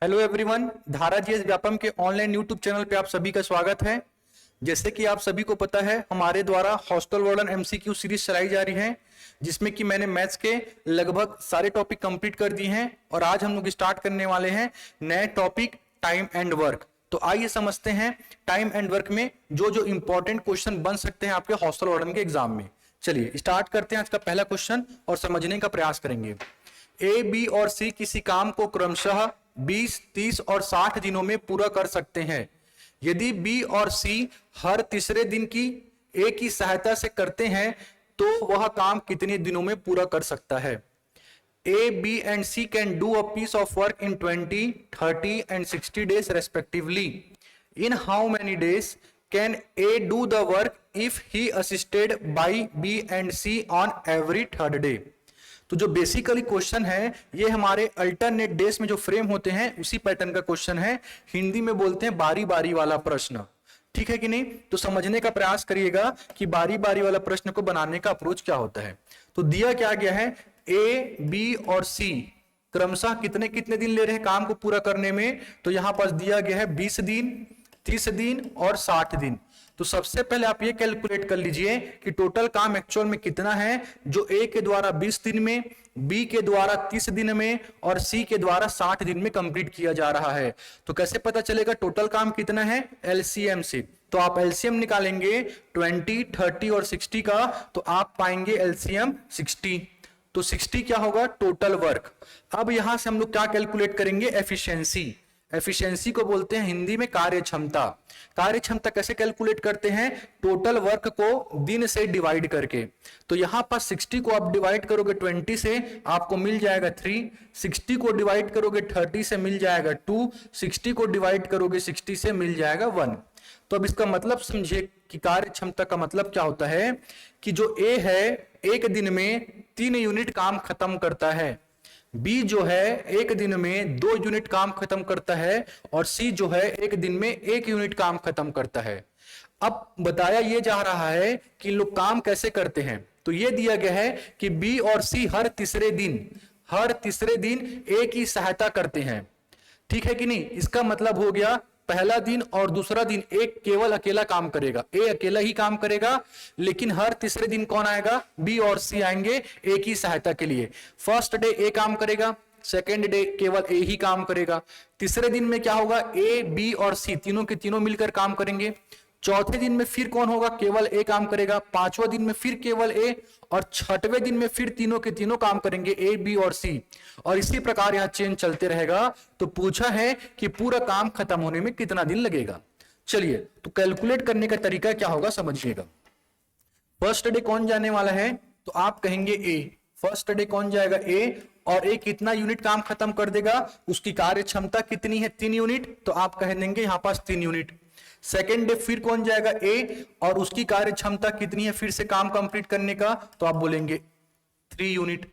Hello everyone, धारा GS Vyapam के online YouTube channel पे आप सभी का स्वागत है। जैसे कि आप सभी को पता है, हमारे द्वारा हॉस्टल वार्डन एमसीक्यू सीरीज चलाई जा रही है, जिसमें कि मैंने मैथ्स के लगभग सारे टॉपिक कंप्लीट कर दिए हैं और आज हम लोग स्टार्ट करने वाले हैं नए टॉपिक टाइम एंड वर्क। तो आइए समझते हैं टाइम एंड वर्क में जो जो इंपॉर्टेंट क्वेश्चन बन सकते हैं आपके हॉस्टल वार्डन के एग्जाम में। चलिए स्टार्ट करते हैं आज का पहला क्वेश्चन और समझने का प्रयास करेंगे। ए, बी और सी किसी काम को क्रमशः 20, 30 और 60 दिनों में पूरा कर सकते हैं। यदि बी और सी हर तीसरे दिन की ए की सहायता से करते हैं तो वह काम कितने दिनों में पूरा कर सकता है। A, B and C can do a piece of work in 20, 30 and 60 days respectively. In how many days can A do the work if he assisted by B and C on every third day? तो जो basically question है ये हमारे alternate days में जो frame होते हैं उसी पैटर्न का क्वेश्चन है। हिंदी में बोलते हैं बारी बारी वाला प्रश्न। ठीक है कि नहीं? तो समझने का प्रयास करिएगा कि बारी बारी वाला प्रश्न को बनाने का अप्रोच क्या होता है। तो दिया क्या गया है, ए, बी और सी क्रमशः कितने कितने दिन ले रहे हैं काम को पूरा करने में। तो यहां पास दिया गया है 20 दिन, 30 दिन और 60 दिन। तो सबसे पहले आप ये कैलकुलेट कर लीजिए कि टोटल काम एक्चुअल में कितना है, जो ए के द्वारा 20 दिन में, बी के द्वारा 30 दिन में और सी के द्वारा 60 दिन में कंप्लीट किया जा रहा है। तो कैसे पता चलेगा टोटल काम कितना है? एलसीएम से। तो आप एलसीएम निकालेंगे 20, 30 और 60 का, तो आप पाएंगे एलसीएम 60। तो 60 क्या होगा? Total work. अब यहां से हम लोग क्या कैलकुलेट करेंगे? एफिशिएंसी। एफिशिएंसी को बोलते हैं हिंदी में कार्य क्षमता। कार्य क्षमता कैसे कैलकुलेट करते हैं? टोटल वर्क को दिन से डिवाइड करके। तो यहां पर 60 को आप डिवाइड करोगे 20 से, आपको मिल जाएगा 3। 60 को डिवाइड करोगे 30 से मिल जाएगा 2। 60 को डिवाइड करोगे 60 से मिल जाएगा 1। तो अब इसका मतलब समझिए कि कार्य क्षमता का मतलब क्या होता है कि जो ए है एक दिन में 3 यूनिट काम खत्म करता है, बी जो है एक दिन में 2 यूनिट काम खत्म करता है और सी जो है एक दिन में 1 यूनिट काम खत्म करता है। अब बताया ये जा रहा है कि लोग काम कैसे करते हैं। तो ये दिया गया है कि बी और सी हर तीसरे दिन ए की सहायता करते हैं। ठीक है कि नहीं? इसका मतलब हो गया पहला दिन और दूसरा दिन एक केवल अकेला काम करेगा, ए अकेला ही काम करेगा, लेकिन हर तीसरे दिन कौन आएगा? बी और सी आएंगे ए की सहायता के लिए। फर्स्ट डे ए काम करेगा, सेकेंड डे केवल ए ही काम करेगा। तीसरे दिन में क्या होगा? ए, बी और सी तीनों के तीनों मिलकर काम करेंगे। चौथे दिन में फिर कौन होगा? केवल ए काम करेगा। पांचवें दिन में फिर केवल ए और छठवें दिन में फिर तीनों के तीनों काम करेंगे, ए, बी और सी। और इसी प्रकार यहां चेन चलते रहेगा। तो पूछा है कि पूरा काम खत्म होने में कितना दिन लगेगा। चलिए तो कैलकुलेट करने का तरीका क्या होगा समझिएगा। फर्स्ट डे कौन जाने वाला है? तो आप कहेंगे ए। फर्स्ट डे कौन जाएगा? ए। और ए कितना यूनिट काम खत्म कर देगा? उसकी कार्य क्षमता कितनी है? 3 यूनिट। तो आप कह देंगे यहां पास 3 यूनिट। सेकेंड डे फिर कौन जाएगा? ए। और उसकी कार्य क्षमता कितनी है फिर से काम कंप्लीट करने का? तो आप बोलेंगे 3 यूनिट।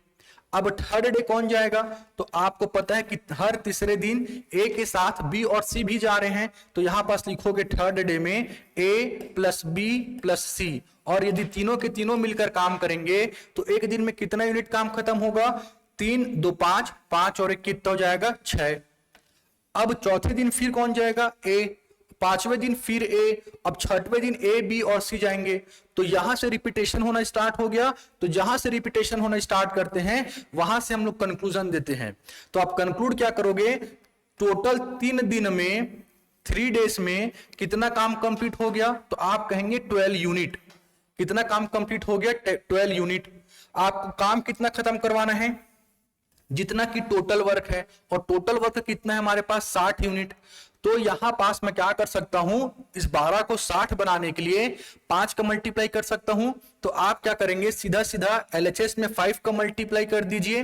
अब थर्ड डे कौन जाएगा? तो आपको पता है कि हर तीसरे दिन ए के साथ बी और सी भी जा रहे हैं। तो यहां पास लिखोगे थर्ड डे में ए प्लस बी प्लस सी। और यदि तीनों के तीनों मिलकर काम करेंगे तो एक दिन में कितना यूनिट काम खत्म होगा? 3, 2, 5, 5 और 1 कितना हो जाएगा? 6। अब चौथे दिन फिर कौन जाएगा? ए। पांचवें दिन फिर ए। अब छठवें दिन ए, बी और सी जाएंगे। तो यहां से रिपीटेशन होना स्टार्ट हो गया। तो जहां से रिपीटेशन होना स्टार्ट करते हैं वहां से हम लोग कंक्लूजन देते हैं। तो आप कंक्लूड क्या करोगे? टोटल 3 दिन में, 3 डेज में कितना काम कंप्लीट हो गया? तो आप कहेंगे 12 यूनिट। कितना काम कंप्लीट हो गया? 12 यूनिट। आपको काम कितना खत्म करवाना है? जितना कि टोटल वर्क है। और टोटल वर्क कितना है हमारे पास? 60 यूनिट। तो यहां पास मैं क्या कर सकता हूं? इस 12 को 60 बनाने के लिए 5 का मल्टीप्लाई कर सकता हूं। तो आप क्या करेंगे? सीधा सीधा एलएचएस में 5 का मल्टीप्लाई कर दीजिए।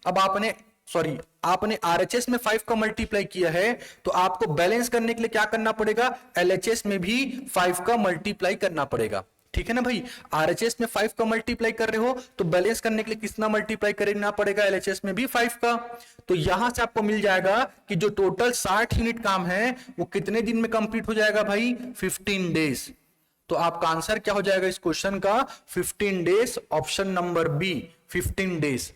अब आपने आरएचएस में 5 का मल्टीप्लाई किया है, तो आपको बैलेंस करने के लिए क्या करना पड़ेगा? एलएचएस में भी 5 का मल्टीप्लाई करना पड़ेगा। ठीक है ना भाई? आरएचएस में 5 का मल्टीप्लाई कर रहे हो तो बैलेंस करने के लिए कितना मल्टीप्लाई करना पड़ेगा? एलएचएस में भी 5 का। तो यहां से आपको मिल जाएगा कि जो टोटल 60 यूनिट काम है वो कितने दिन में कंप्लीट हो जाएगा भाई? 15 डेज। तो आपका आंसर क्या हो जाएगा इस क्वेश्चन का? 15 days. Option number B, 15 days.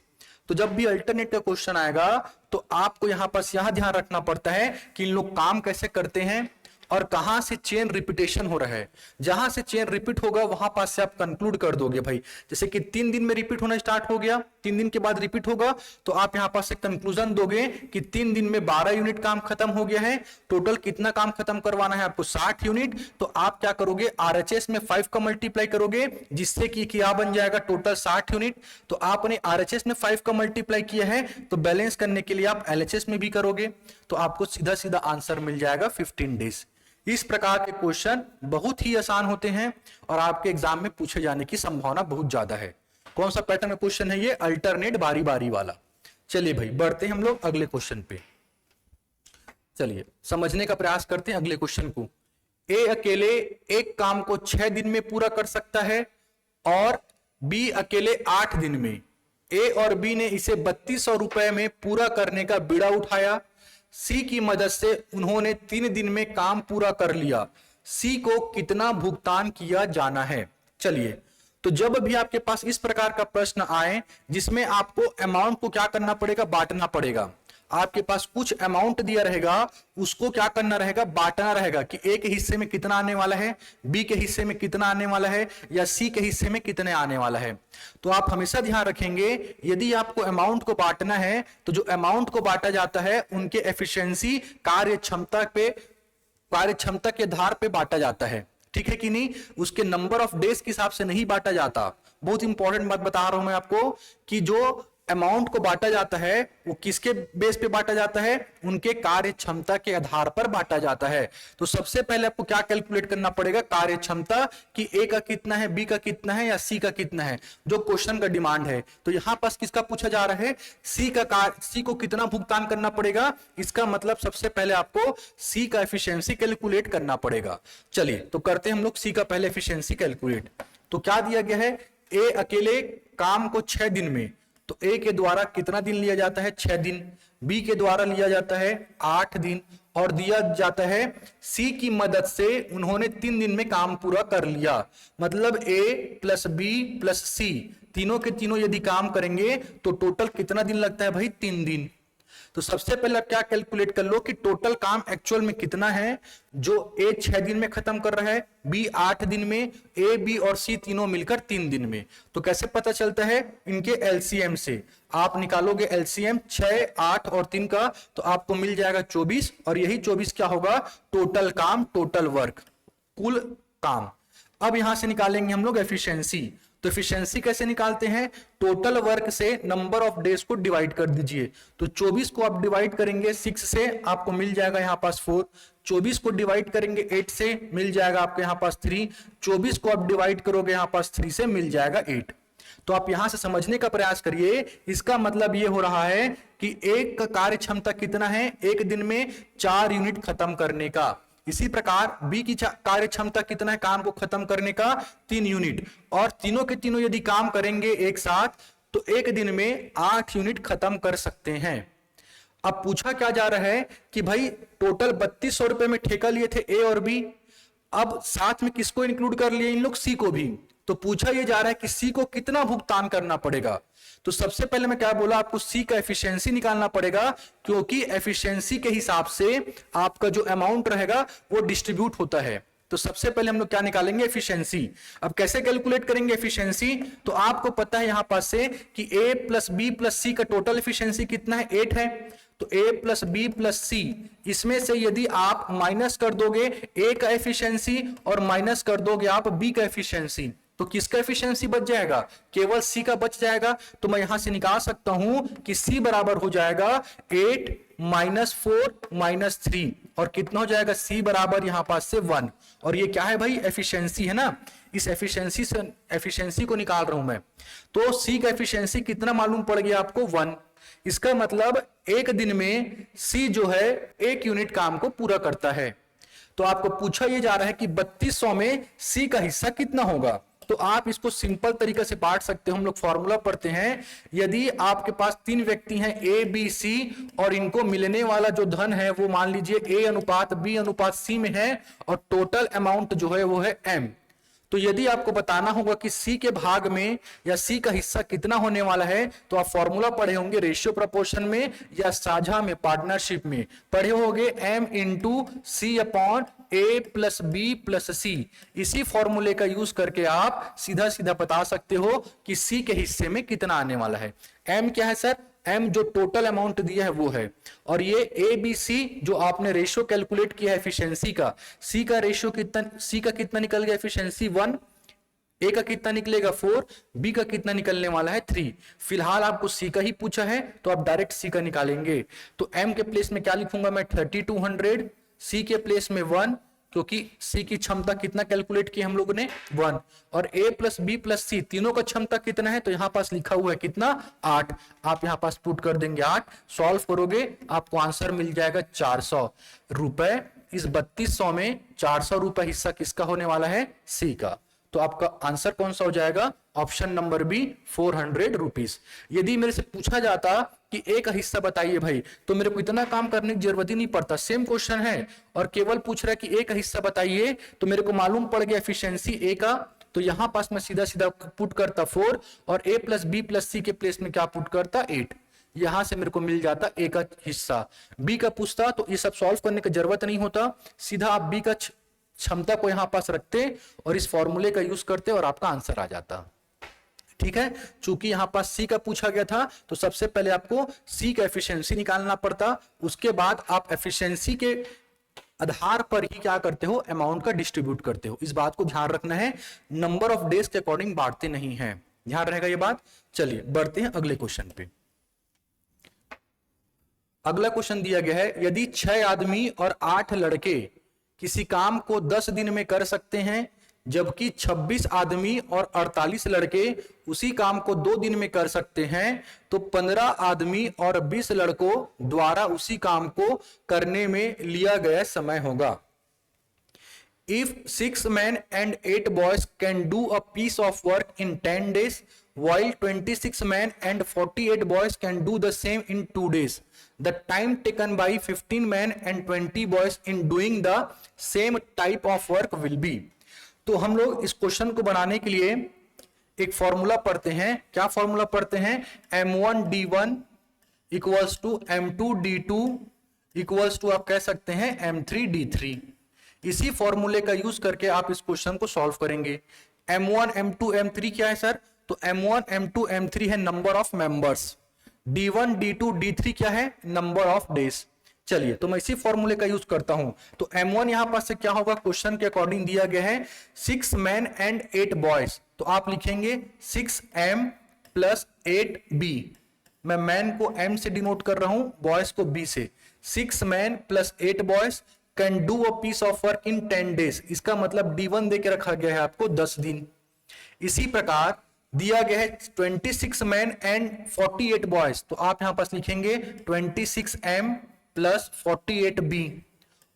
तो जब भी अल्टरनेट का क्वेश्चन आएगा तो आपको यहां पर यह ध्यान रखना पड़ता है कि इन लोग काम कैसे करते हैं और कहां से चेन रिपीटेशन हो रहा है। जहां से चेन रिपीट होगा वहां पास से आप कंक्लूड कर दोगे भाई। जैसे कि 3 दिन में रिपीट होना स्टार्ट हो गया, 3 दिन के बाद रिपीट होगा, तो आप यहां पास से कंक्लूजन दोगे कि 3 दिन में 12 यूनिट काम खत्म हो गया है। टोटल कितना काम खत्म करवाना है आपको? 60 यूनिट। तो आप क्या करोगे? आरएचएस में 5 का मल्टीप्लाई करोगे, जिससे कि क्या बन जाएगा? Total 60 unit. तो आपने आरएचएस में 5 का मल्टीप्लाई किया है, तो बैलेंस करने के लिए आप एलएचएस में भी करोगे, तो आपको सीधा सीधा आंसर मिल जाएगा 15 डेज। इस प्रकार के क्वेश्चन बहुत ही आसान होते हैं और आपके एग्जाम में पूछे जाने की संभावना बहुत ज्यादा है। कौन सा पैटर्न में क्वेश्चन है ये? अल्टरनेट बारी बारी वाला। चलिए भाई बढ़ते हैं हम लोग अगले क्वेश्चन पे। चलिए समझने का प्रयास करते हैं अगले क्वेश्चन को। ए अकेले एक काम को 6 दिन में पूरा कर सकता है और बी अकेले 8 दिन में। ए और बी ने इसे 3200 रुपए में पूरा करने का बीड़ा उठाया। सी की मदद से उन्होंने 3 दिन में काम पूरा कर लिया। सी को कितना भुगतान किया जाना है? चलिए, तो जब भी आपके पास इस प्रकार का प्रश्न आए जिसमें आपको अमाउंट को क्या करना पड़ेगा? बांटना पड़ेगा। आपके पास कुछ अमाउंट दिया रहेगा, उसको क्या करना रहेगा? बांटना रहेगा कि ए के हिस्से में कितना आने वाला है, बी के हिस्से में कितना आने वाला है, या सी के हिस्से में कितने आने वाला है। तो आप हमेशा ध्यान रखेंगे, यदि आपको अमाउंट को बांटना है तो जो अमाउंट को बांटा जाता है उनके एफिशिएंसी, कार्य क्षमता के आधार पे बांटा जाता है। ठीक है कि नहीं? उसके नंबर ऑफ डेज के हिसाब से नहीं बांटा जाता। बहुत इंपॉर्टेंट बात बता रहा हूं मैं आपको कि जो अमाउंट को बांटा जाता है वो किसके बेस पे बांटा जाता है? उनके कार्य क्षमता के आधार पर बांटा जाता है। तो सबसे पहले आपको क्या कैलकुलेट करना पड़ेगा? कार्य क्षमता, कि ए का कितना है, बी का कितना है, या सी का कितना है, जो क्वेश्चन का डिमांड है। तो यहां पास किसका पूछा जा रहा है? सी को कितना भुगतान करना पड़ेगा। इसका मतलब सबसे पहले आपको सी का एफिशिएंसी कैलकुलेट करना पड़ेगा। चलिए तो करते हैं हम लोग सी का पहले एफिशिएंसी कैलकुलेट। तो क्या दिया गया है? ए अकेले काम को 6 दिन में, तो ए के द्वारा कितना दिन लिया जाता है? 6 दिन। बी के द्वारा लिया जाता है 8 दिन, और दिया जाता है सी की मदद से उन्होंने 3 दिन में काम पूरा कर लिया। मतलब ए प्लस बी प्लस सी तीनों के तीनों यदि काम करेंगे तो टोटल कितना दिन लगता है भाई? 3 दिन। तो सबसे पहले आप क्या कैलकुलेट कर लो कि टोटल काम एक्चुअल में कितना है, जो ए 6 दिन में खत्म कर रहा है, बी 8 दिन में, ए बी और सी तीनों मिलकर 3 दिन में। तो कैसे पता चलता है? इनके एलसीएम से आप निकालोगे एलसीएम 6, 8 और 3 का, तो आपको मिल जाएगा 24, और यही 24 क्या होगा? टोटल काम, टोटल वर्क, कुल काम। अब यहां से निकालेंगे हम लोग एफिशिएंसी। तो एफिशिएंसी कैसे निकालते हैं? टोटल वर्क से नंबर ऑफ डेज को डिवाइड कर दीजिए। तो 24 को आप डिवाइड करेंगे 6 से, आपको मिल जाएगा यहां पास 4। 24 को डिवाइड करेंगे 8 से, मिल जाएगा आपको यहां पास 3। 24 को आप डिवाइड करोगे यहां पास 3 से, मिल जाएगा 8। तो आप यहां से समझने का प्रयास करिए। इसका मतलब यह हो रहा है कि एक का कार्य क्षमता कितना है? एक दिन में 4 यूनिट खत्म करने का। इसी प्रकार बी की कार्य क्षमता कितना है काम को खत्म करने का? 3 यूनिट। और तीनों के तीनों यदि काम करेंगे एक साथ तो एक दिन में 8 यूनिट खत्म कर सकते हैं। अब पूछा क्या जा रहा है कि भाई टोटल 3200 रुपए में ठेका लिए थे ए और बी, अब साथ में किसको इंक्लूड कर लिए इन लोग? सी को भी। तो पूछा यह जा रहा है कि सी को कितना भुगतान करना पड़ेगा। तो सबसे पहले मैं क्या बोला, आपको सी का एफिशिएंसी निकालना पड़ेगा, क्योंकि एफिशिएंसी के हिसाब से आपका जो अमाउंट रहेगा वो डिस्ट्रीब्यूट होता है। तो सबसे पहले हम लोग क्या निकालेंगे? एफिशिएंसी। अब कैसे कैलकुलेट करेंगे एफिशिएंसी? तो आपको पता है यहां पास से कि ए प्लस बी प्लस सी का टोटल एफिशिएंसी कितना है? 8 है। तो ए प्लस बी प्लस सी, इसमें से यदि आप माइनस कर दोगे ए का एफिशिएंसी और माइनस कर दोगे आप बी का एफिशिएंसी, तो किसका एफिशिएंसी बच जाएगा? केवल सी का बच जाएगा। तो मैं यहां से निकाल सकता हूं कि सी बराबर हो जाएगा 8 माइनस 4 माइनस 3, और कितना हो जाएगा? सी बराबर यहां पास से 1। और ये क्या है भाई? एफिशिएंसी है ना। इस एफिशिएंसी को निकाल रहा हूं मैं। तो सी का एफिशिएंसी कितना मालूम पड़ गया आपको? 1। इसका मतलब एक दिन में सी जो है 1 यूनिट काम को पूरा करता है। तो आपको पूछा यह जा रहा है कि 3200 में सी का हिस्सा कितना होगा। तो आप इसको सिंपल तरीके से बांट सकते हो। हम लोग फॉर्मूला पढ़ते हैं, यदि आपके पास 3 व्यक्ति हैं ए बी सी, और इनको मिलने वाला जो धन है वो मान लीजिए ए अनुपात बी अनुपात सी में है, और टोटल अमाउंट जो है वो है एम। तो यदि आपको बताना होगा कि सी के भाग में या सी का हिस्सा कितना होने वाला है, तो आप फॉर्मूला पढ़े होंगे रेशियो प्रपोर्शन में या साझा में, पार्टनरशिप में पढ़े होंगे, m इंटू सी अपॉन ए प्लस बी प्लस सी। इसी फॉर्मूले का यूज करके आप सीधा सीधा बता सकते हो कि सी के हिस्से में कितना आने वाला है। m क्या है सर? m जो टोटल अमाउंट दिया है वो है, और ये ए बी सी जो आपने रेशियो कैलकुलेट किया है एफिशिएंसी का, सी का रेशियो कितना, सी का कितना निकल गया एफिशिएंसी 1, ए का कितना निकलेगा 4, बी का कितना निकलने वाला है 3। फिलहाल आपको सी का ही पूछा है तो आप डायरेक्ट सी का निकालेंगे। तो m के प्लेस में क्या लिखूंगा मैं 3200, सी के प्लेस में 1, क्योंकि सी की क्षमता कितना कैलकुलेट की हम लोगों ने 1, और a प्लस बी प्लस सी तीनों का क्षमता कितना है, तो यहां पास लिखा हुआ है कितना 8। आप यहां पास पुट कर देंगे 8, सॉल्व करोगे आपको आंसर मिल जाएगा 400 रुपए। इस 3200 में 400 रुपए हिस्सा किसका होने वाला है? सी का। तो आपका आंसर कौन सा हो जाएगा? Option number B 400 rupees. यदि मेरे से पूछा जाता कि ए का हिस्सा बताइए भाई, तो मेरे को इतना काम करने की जरूरत ही नहीं पड़ता, सेम क्वेश्चन है और केवल पूछ रहा है कि ए का हिस्सा बताइए, तो मेरे को मालूम पड़ गया एफिशिएंसी ए का, तो यहां पास मैं सीधा सीधा पुट करता 4 और ए प्लस बी प्लस सी के प्लेस में क्या पुट करता 8। यहां से मेरे को मिल जाता ए का हिस्सा। बी का पूछता तो ये सब सॉल्व करने की जरूरत नहीं होता, सीधा आप बी का क्षमता को यहां पास रखते और इस फॉर्मूले का यूज करते और आपका आंसर आ जाता। ठीक है, चूंकि यहां पास सी का पूछा गया था तो सबसे पहले आपको सी का एफिशिएंसी निकालना पड़ता, उसके बाद आप एफिशिएंसी के आधार पर ही क्या करते हो, अमाउंट का डिस्ट्रीब्यूट करते हो। इस बात को ध्यान रखना है, नंबर ऑफ डेज के अकॉर्डिंग बांटते नहीं है, ध्यान रहेगा ये बात। चलिए बढ़ते हैं अगले क्वेश्चन पे। अगला क्वेश्चन दिया गया है, यदि 6 आदमी और 8 लड़के किसी काम को 10 दिन में कर सकते हैं, जबकि 26 आदमी और 48 लड़के उसी काम को 2 दिन में कर सकते हैं, तो 15 आदमी और 20 लड़कों द्वारा उसी काम को करने में लिया गया समय होगा। If 6 men and 8 boys can do a piece of work in 10 days, while 26 men and 48 boys can do the same in 2 days, the time taken by 15 men and 20 boys in doing the same type of work will be। तो हम लोग इस question को बनाने के लिए एक formula पढ़ते हैं। क्या फॉर्मूला पढ़ते हैं? m1d1 equals to m2d2 equals to आप कह सकते हैं m3d3। इसी फॉर्मूले का यूज करके आप इस क्वेश्चन को सॉल्व करेंगे। m1 m2 m3 क्या है सर? तो m1 m2 m3 है number of members, d1 d2 d3 क्या है? Number of days. चलिए तो मैं इसी फॉर्मूले का यूज करता हूं। तो m1 यहां पास से क्या होगा, क्वेश्चन के अकॉर्डिंग दिया गया है 6 मैन एंड 8 बॉयज, तो आप लिखेंगे 6m प्लस 8b। मैं मैन को m से डिनोट कर रहा हूं, बॉयज को b से। 6 man plus 8 boys can do a piece of work in 10 days, इसका मतलब d1 दे के रखा गया है आपको 10 दिन। इसी प्रकार दिया गया है 26 मैन एंड 48 बॉयज, तो आप यहां पास लिखेंगे 26m प्लस 48b,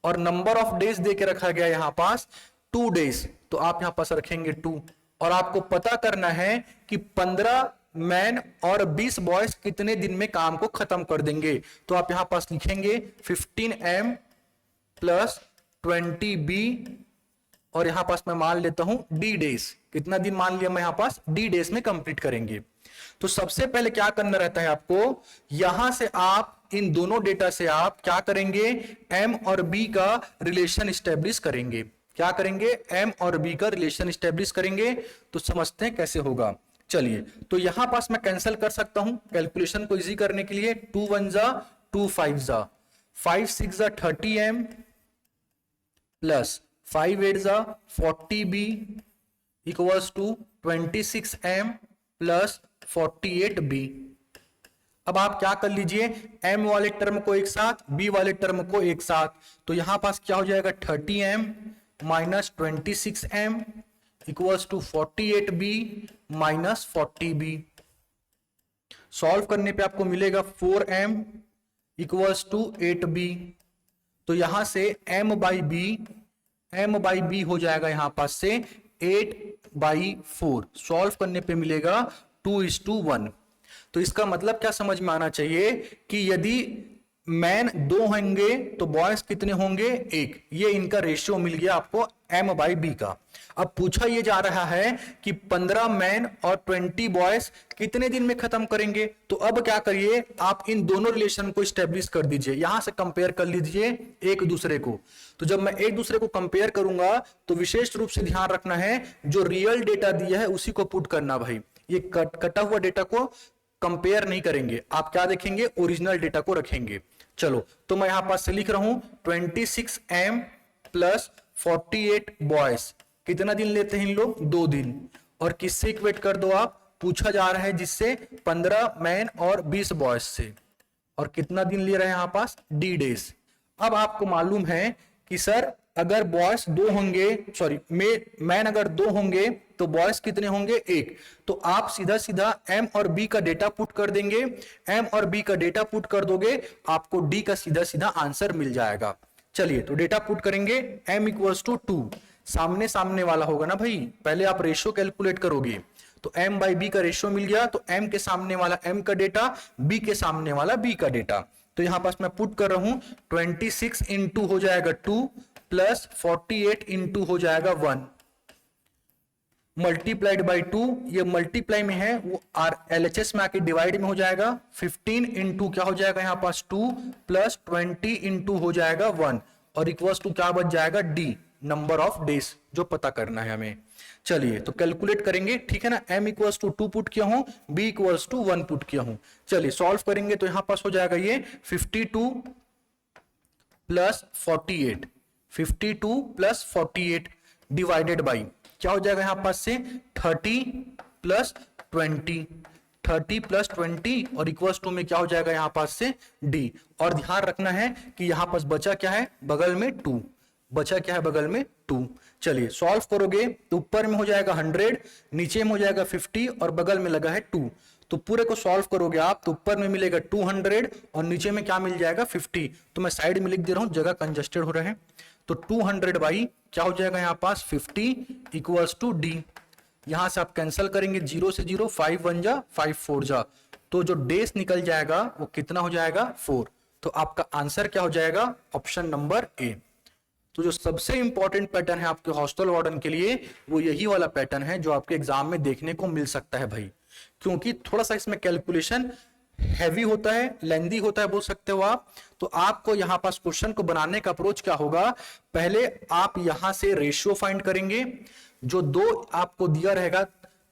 और नंबर ऑफ डेज दे के रखा गया यहां पास 2 डेज, तो आप यहां पास रखेंगे 2। और आपको पता करना है कि 15 मैन और 20 बॉयज कितने दिन में काम को खत्म कर देंगे, तो आप यहां पास लिखेंगे 15m प्लस 20b, और यहां पास मैं मान लेता हूं d डेज। कितना दिन मान लिया मैं यहां पास? d डेज में कंप्लीट करेंगे। तो सबसे पहले क्या करना रहता है आपको, यहां से आप इन दोनों डेटा से आप क्या करेंगे, m और b का रिलेशन स्टैब्लिश करेंगे। क्या करेंगे? m और b का रिलेशन स्टैब्लिश करेंगे। तो समझते हैं कैसे होगा। चलिए तो यहां पास मैं कैंसिल कर सकता हूं कैलकुलेशन को इजी करने के लिए। 2 1 जा 2 5 जा 5 6 जा 30m प्लस 5 8 जा 40b equals to 26m plus 48b। अब आप क्या कर लीजिए, m वाले टर्म को एक साथ, b वाले टर्म को एक साथ, तो यहां पास क्या हो जाएगा 30m minus 26m equals to 48b minus 40b। Solve करने पे आपको मिलेगा 4m इक्वल्स टू 8b। तो यहां से m बाई b हो जाएगा यहां पास से 8/4। सॉल्व करने पे मिलेगा 2:1। तो इसका मतलब क्या समझ में आना चाहिए कि यदि मैन 2 होंगे तो बॉयज कितने होंगे? 1। ये इनका रेशियो मिल गया आपको M/B का। अब पूछा ये जा रहा है कि 15 मैन और 20 बॉयज कितने दिन में खत्म करेंगे। तो अब क्या करिए, आप इन दोनों रिलेशन को स्टेब्लिश कर दीजिए, यहां से कंपेयर कर लीजिए एक दूसरे को। तो जब मैं एक दूसरे को कंपेयर करूंगा तो विशेष रूप से ध्यान रखना है, जो रियल डेटा दिया है उसी को पुट करना भाई। ये कटा हुआ डेटा को कंपेयर नहीं करेंगे, आप क्या देखेंगे? ओरिजिनल डेटा को रखेंगे। चलो, तो मैं यहां पास से लिख रहा हूं 26M प्लस 48 बॉयज कितना दिन लेते हैं इन लोग? 2 दिन। और किससे इक्वेट कर दो आप? पूछा जा रहा है जिससे 15 मैन और 20 बॉयज से। और कितना दिन ले रहे हैं यहां पास? D days. अब आपको मालूम है कि सर अगर बॉयज 2 होंगे, सॉरी मैन अगर 2 होंगे तो बॉयज कितने होंगे? 1। तो आप सीधा सीधा M और B का डेटा पुट कर देंगे। M और B का डेटा पुट कर दोगे, आपको D का सीधा सीधा आंसर मिल जाएगा। चलिए, तो डेटा पुट करेंगे। M इक्वल्स टू 2, सामने सामने वाला होगा ना भाई, पहले आप रेशियो कैलकुलेट करोगे। तो M/B का रेशियो मिल गया, तो M के सामने वाला M का डेटा, B के सामने वाला B का डेटा। तो यहां पास मैं पुट कर रहा हूं 26 इंटू हो जाएगा 2 प्लस 48 इंटू हो जाएगा 1 मल्टीप्लाइड बाई 2। ये मल्टीप्लाई में है, वो LHS में आके डिवाइड में हो जाएगा। 15 इंटू क्या हो जाएगा यहां पास? 2 प्लस 20 इंटू हो जाएगा 1 और इक्वल्स टू क्या बच जाएगा? D, नंबर ऑफ डेज, जो पता करना है हमें। चलिए, तो कैलकुलेट करेंगे, ठीक है ना। M इक्वल्स टू 2 पुट किया हूं, B इक्वल्स टू 1 पुट किया हूं। चलिए सॉल्व करेंगे तो यहां पास हो जाएगा ये 52 प्लस 48, 52 प्लस 48 डिवाइडेड बाई क्या हो जाएगा यहां पास से? 30 प्लस 20, 30 प्लस 20 और इक्वल्स टू में क्या हो जाएगा यहां पास से? D। और ध्यान रखना है कि यहां पास बचा क्या है? बगल में 2 बचा, क्या है बगल में? 2। चलिए सॉल्व करोगे तो ऊपर में हो जाएगा 100, नीचे में हो जाएगा 50 और बगल में लगा है 2। तो पूरे को सॉल्व करोगे आप तो ऊपर में मिलेगा 200 और नीचे में क्या मिल जाएगा? 50। तो मैं साइड में लिख दे रहा हूं, जगह कंजस्टेड हो रहे हैं। तो 200 बाई क्या हो जाएगा यहां पास? 50 इक्वल्स टू D। यहां से आप कैंसिल करेंगे 0 से 0, 5 1 जा 5 4 जा, तो जो डेज निकल जाएगा वो कितना हो जाएगा? 4। तो आपका आंसर क्या हो जाएगा? Option number A। तो जो सबसे इंपॉर्टेंट पैटर्न है आपके हॉस्टल वार्डन के लिए वो यही वाला पैटर्न है जो आपके एग्जाम में देखने को मिल सकता है भाई, क्योंकि थोड़ा सा इसमें कैलकुलेशन हैवी होता है, लेंदी होता है बोल सकते हो आप। तो आपको यहां पास क्वेश्चन को बनाने का अप्रोच क्या होगा? पहले आप यहां से रेशियो फाइंड करेंगे, जो 2 आपको दिया रहेगा,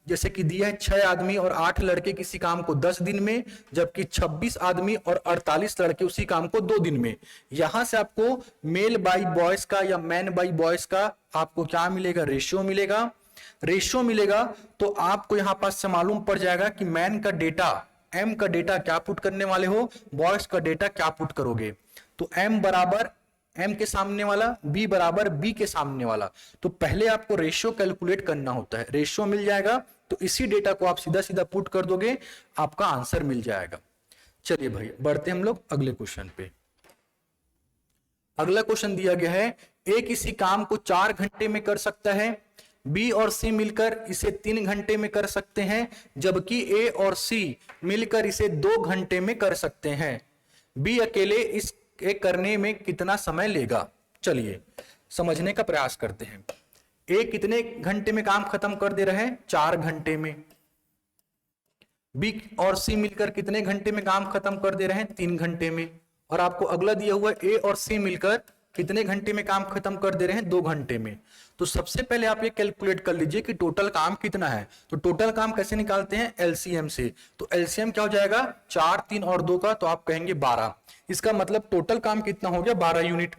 जैसे कि दिया है 6 आदमी और 8 लड़के किसी काम को 10 दिन में, जबकि 26 आदमी और 48 लड़के उसी काम को 2 दिन में। यहां से आपको मेल बाई बॉयज का या मैन बाई बॉयज का आपको क्या मिलेगा? रेशियो मिलेगा। रेशियो मिलेगा तो आपको यहां पास से मालूम पड़ जाएगा कि मैन का डेटा, M का डेटा क्या पुट करने वाले हो, बॉयज का डेटा क्या पुट करोगे। तो M बराबर M के सामने वाला, B बराबर B के सामने वाला। तो पहले आपको रेशियो कैलकुलेट करना होता है। रेशियो मिल जाएगा तो इसी डेटा को आप सीधा सीधा पुट कर दोगे, आपका आंसर मिल जाएगा। चलिए भाई बढ़ते हम लोग अगले क्वेश्चन पे। अगला क्वेश्चन दिया गया है, A किसी काम को 4 घंटे में कर सकता है, B और C मिलकर इसे 3 घंटे में कर सकते हैं, जबकि A और C मिलकर इसे 2 घंटे में कर सकते हैं। B अकेले इसके करने में कितना समय लेगा? चलिए समझने का प्रयास करते हैं। A कितने घंटे में काम खत्म कर दे रहे हैं? 4 घंटे में। B और C मिलकर कितने घंटे में काम खत्म कर दे रहे हैं? 3 घंटे में। और आपको अगला दिया हुआ A और C मिलकर कितने घंटे में काम खत्म कर दे रहे हैं? 2 घंटे में। तो सबसे पहले आप ये कैलकुलेट कर लीजिए कि टोटल काम कितना है। तो टोटल काम कैसे निकालते हैं? एलसीएम से। तो एलसीएम क्या हो जाएगा? 4 3 और 2 का, तो आप कहेंगे 12। इसका मतलब टोटल काम कितना हो गया? 12 यूनिट।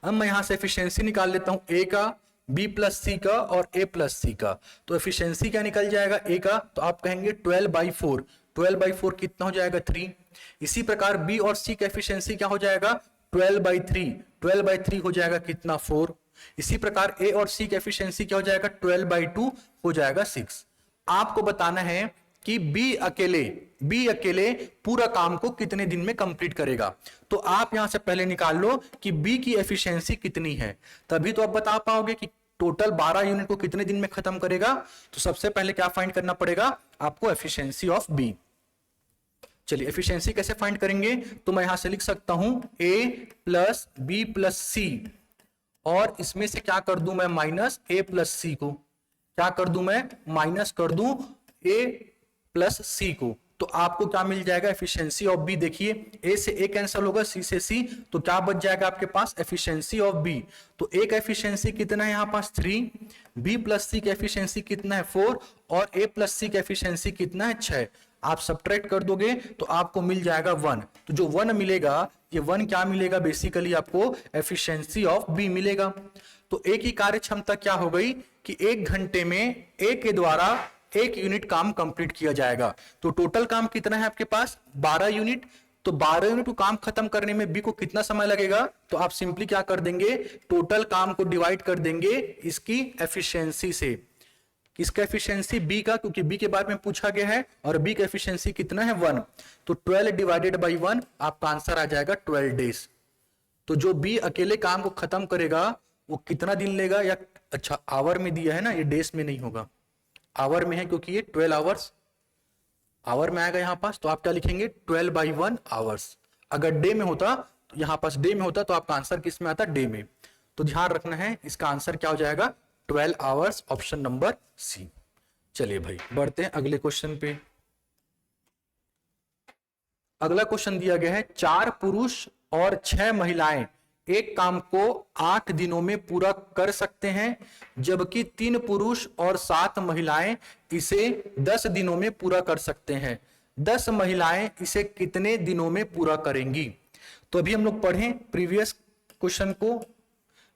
अब मैं यहां से एफिशिएंसी निकाल लेता हूं, A का, B प्लस C का और A प्लस C का। तो एफिशिएंसी क्या निकल जाएगा? A का, तो आप कहेंगे 12/4। 12/4 कितना हो जाएगा? 3। इसी प्रकार B और C का एफिशिएंसी क्या हो जाएगा? 12/3। 12/3 हो जाएगा कितना? 4। इसी प्रकार A और C का एफिशिएंसी क्या हो जाएगा? 12/2 हो जाएगा 6। आपको बताना है कि B अकेले पूरा काम को कितने दिन में कंप्लीट करेगा। तो आप यहां से पहले निकाल लो कि B की एफिशिएंसी कितनी है, तभी तो आप बता पाओगे कि टोटल 12 यूनिट को कितने दिन में खत्म करेगा। तो सबसे पहले क्या फाइंड करना पड़ेगा आपको? Efficiency of B। चलिए एफिशिएंसी कैसे फाइंड करेंगे, तो मैं यहां से लिख सकता हूं a प्लस बी प्लस सी, और इसमें से क्या कर दूं मैं माइनस a प्लस सी को, क्या कर दूं मैं माइनस कर दूं a प्लस सी को। तो आपको क्या मिल जाएगा एफिशिएंसी ऑफ बी, देखिए a से a कैंसिल होगा, c से c, तो क्या बच जाएगा आपके पास एफिशिएंसी ऑफ b। तो a का एफिशिएंसी कितना है यहाँ पास 3, b प्लस सी का एफिशिएंसी कितना है 4, और a प्लस सी का एफिशिएंसी कितना है 6। आप सब्ट्रैक्ट कर दोगे तो आपको मिल जाएगा 1। तो जो 1 मिलेगा, ये 1 क्या मिलेगा, बेसिकली आपको एफिशिएंसी ऑफ बी मिलेगा। तो ए की कार्य क्षमता क्या हो गई कि 1 घंटे में ए के द्वारा 1 यूनिट काम कंप्लीट किया जाएगा। तो टोटल काम कितना है आपके पास 12 यूनिट। तो 12 यूनिट को काम खत्म करने में बी को कितना समय लगेगा, तो आप सिंपली क्या कर देंगे, टोटल काम को डिवाइड कर देंगे इसकी एफिशिएंसी से। किसका एफिशिएंसी, बी का, क्योंकि बी के बारे में पूछा गया है और बी का एफिशिएंसी कितना है 1। तो 12 डिवाइडेड बाई 1, आपका आंसर आ जाएगा 12 डेज। तो जो बी अकेले काम को खत्म करेगा वो कितना दिन लेगा, या अच्छा आवर में दिया है ना, ये डेज में नहीं होगा, आवर में है, क्योंकि ये 12 आवर्स आवर में आएगा यहाँ पास। तो आप क्या लिखेंगे 12 बाई 1 आवर्स। अगर डे में होता, तो यहाँ पास डे में होता, तो आपका आंसर किस में आता, डे में। तो ध्यान रखना है, इसका आंसर क्या हो जाएगा 12 आवर्स, ऑप्शन नंबर सी। चलिए भाई बढ़ते हैं अगले क्वेश्चन पे। अगला क्वेश्चन दिया गया है 4 पुरुष और 6 महिलाएं एक काम को 8 दिनों में पूरा कर सकते हैं, जबकि 3 पुरुष और 7 महिलाएं इसे 10 दिनों में पूरा कर सकते हैं। 10 महिलाएं इसे कितने दिनों में पूरा करेंगी। तो अभी हम लोग पढ़ें प्रीवियस क्वेश्चन को,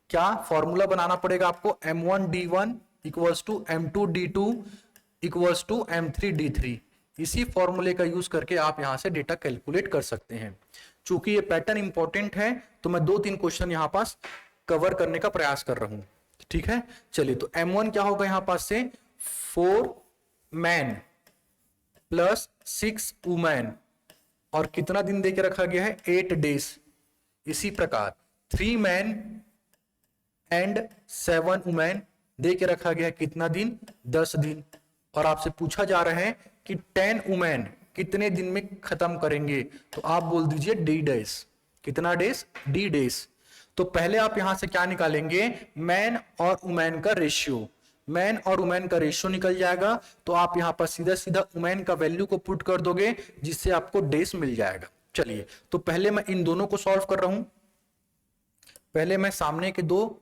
क्या फॉर्मूला बनाना पड़ेगा आपको, m1d1 equals to m2d2 equals to m3d3। इसी फॉर्मूले का यूज करके आप यहां से डेटा कैलकुलेट कर सकते हैं। चूंकि ये पैटर्न इंपॉर्टेंट है तो मैं 2-3 क्वेश्चन यहां पास कवर करने का प्रयास कर रहा हूं, ठीक है। चलिए तो m1 क्या होगा यहां पास से 4 मैन प्लस 6 वुमेन, और कितना दिन देके रखा गया है 8 डेज। इसी प्रकार 3 मैन एंड 7 वुमेन दे के रखा गया है कितना दिन 10 दिन। और आपसे पूछा जा रहा है कि 10 वुमेन कितने दिन में खत्म करेंगे, तो आप बोल दीजिए डी डेज। कितना डेज, डी डेज। तो पहले आप यहां से क्या निकालेंगे, मैन और वुमेन का रेशियो। मैन और वुमेन का रेशियो निकल जाएगा, तो आप यहां पर सीधा सीधा वुमेन का वैल्यू को पुट कर दोगे, जिससे आपको डेज मिल जाएगा। चलिए तो पहले मैं इन दोनों को सॉल्व कर रहा हूं। पहले मैं सामने के दो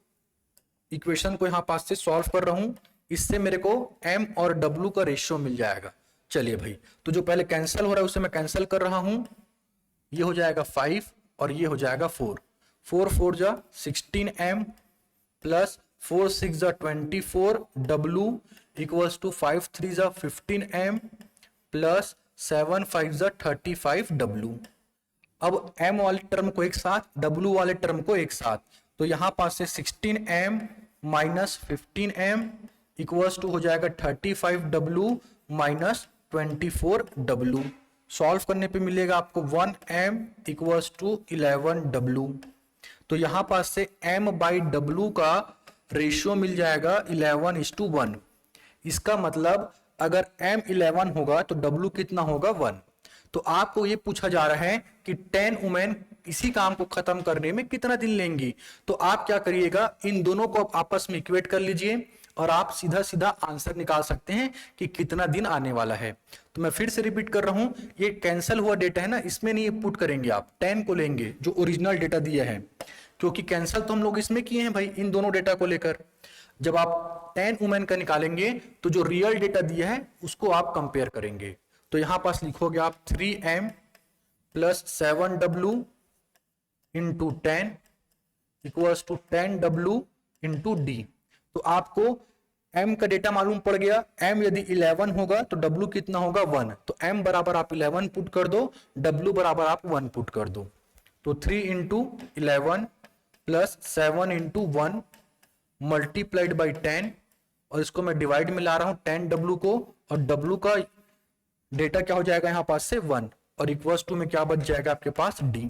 इक्वेशन को यहां पास से सॉल्व कर रहा हूं, इससे मेरे को m और w का रेशियो मिल जाएगा। चलिए भाई, तो जो पहले कैंसिल हो रहा है उसे मैं कैंसिल कर रहा हूं। ये हो जाएगा 5 और ये हो जाएगा 4। 4 4 जा 16m प्लस 4 6 जा 24 w इक्वल्स टू 5 3 जा 15m प्लस 7 5 जा 35 w। अब m वाले टर्म को एक साथ, w वाले टर्म को एक साथ, तो यहां पास से 16m minus 15m equals to हो जाएगा 35w माइनस 24w। सॉल्व करने पे मिलेगा आपको 1m इक्वल्स टू 11w। तो यहां पास से m बाई w का रेशियो मिल जाएगा 11:1। इसका मतलब अगर m 11 होगा तो w कितना होगा 1। तो आपको ये पूछा जा रहा है कि 10 वुमेन इसी काम को खत्म करने में कितना दिन लेंगी। तो आप क्या करिएगा, इन दोनों को आपस में इक्वेट कर लीजिए और आप सीधा सीधा आंसर निकाल सकते हैं कि कितना दिन आने वाला है। तो मैं फिर से रिपीट कर रहा हूं, ये कैंसिल हुआ डेटा है ना, इसमें नहीं पुट करेंगे, आप 10 को लेंगे जो ओरिजिनल डेटा दिया है, क्योंकि कैंसिल तो हम लोग इसमें किए हैं भाई इन दोनों डेटा को लेकर। जब आप 10 वुमेन का निकालेंगे तो जो रियल डेटा दिया है उसको आप कंपेयर करेंगे। तो यहां पास लिखोगे आप 3m plus 7w into 10 equals to 10w into D. तो आपको m का डेटा मालूम पड़ गया, m यदि 11 होगा तो w कितना होगा 1। तो m बराबर आप 11 पुट कर दो, w बराबर आप 1 पुट कर दो। तो 3 into 11 plus 7 into 1 multiplied by 10, और इसको मैं डिवाइड में ला रहा हूं 10w को, और w का डेटा क्या हो जाएगा यहां पास से 1, और इक्वल्स टू में क्या बच जाएगा आपके पास d।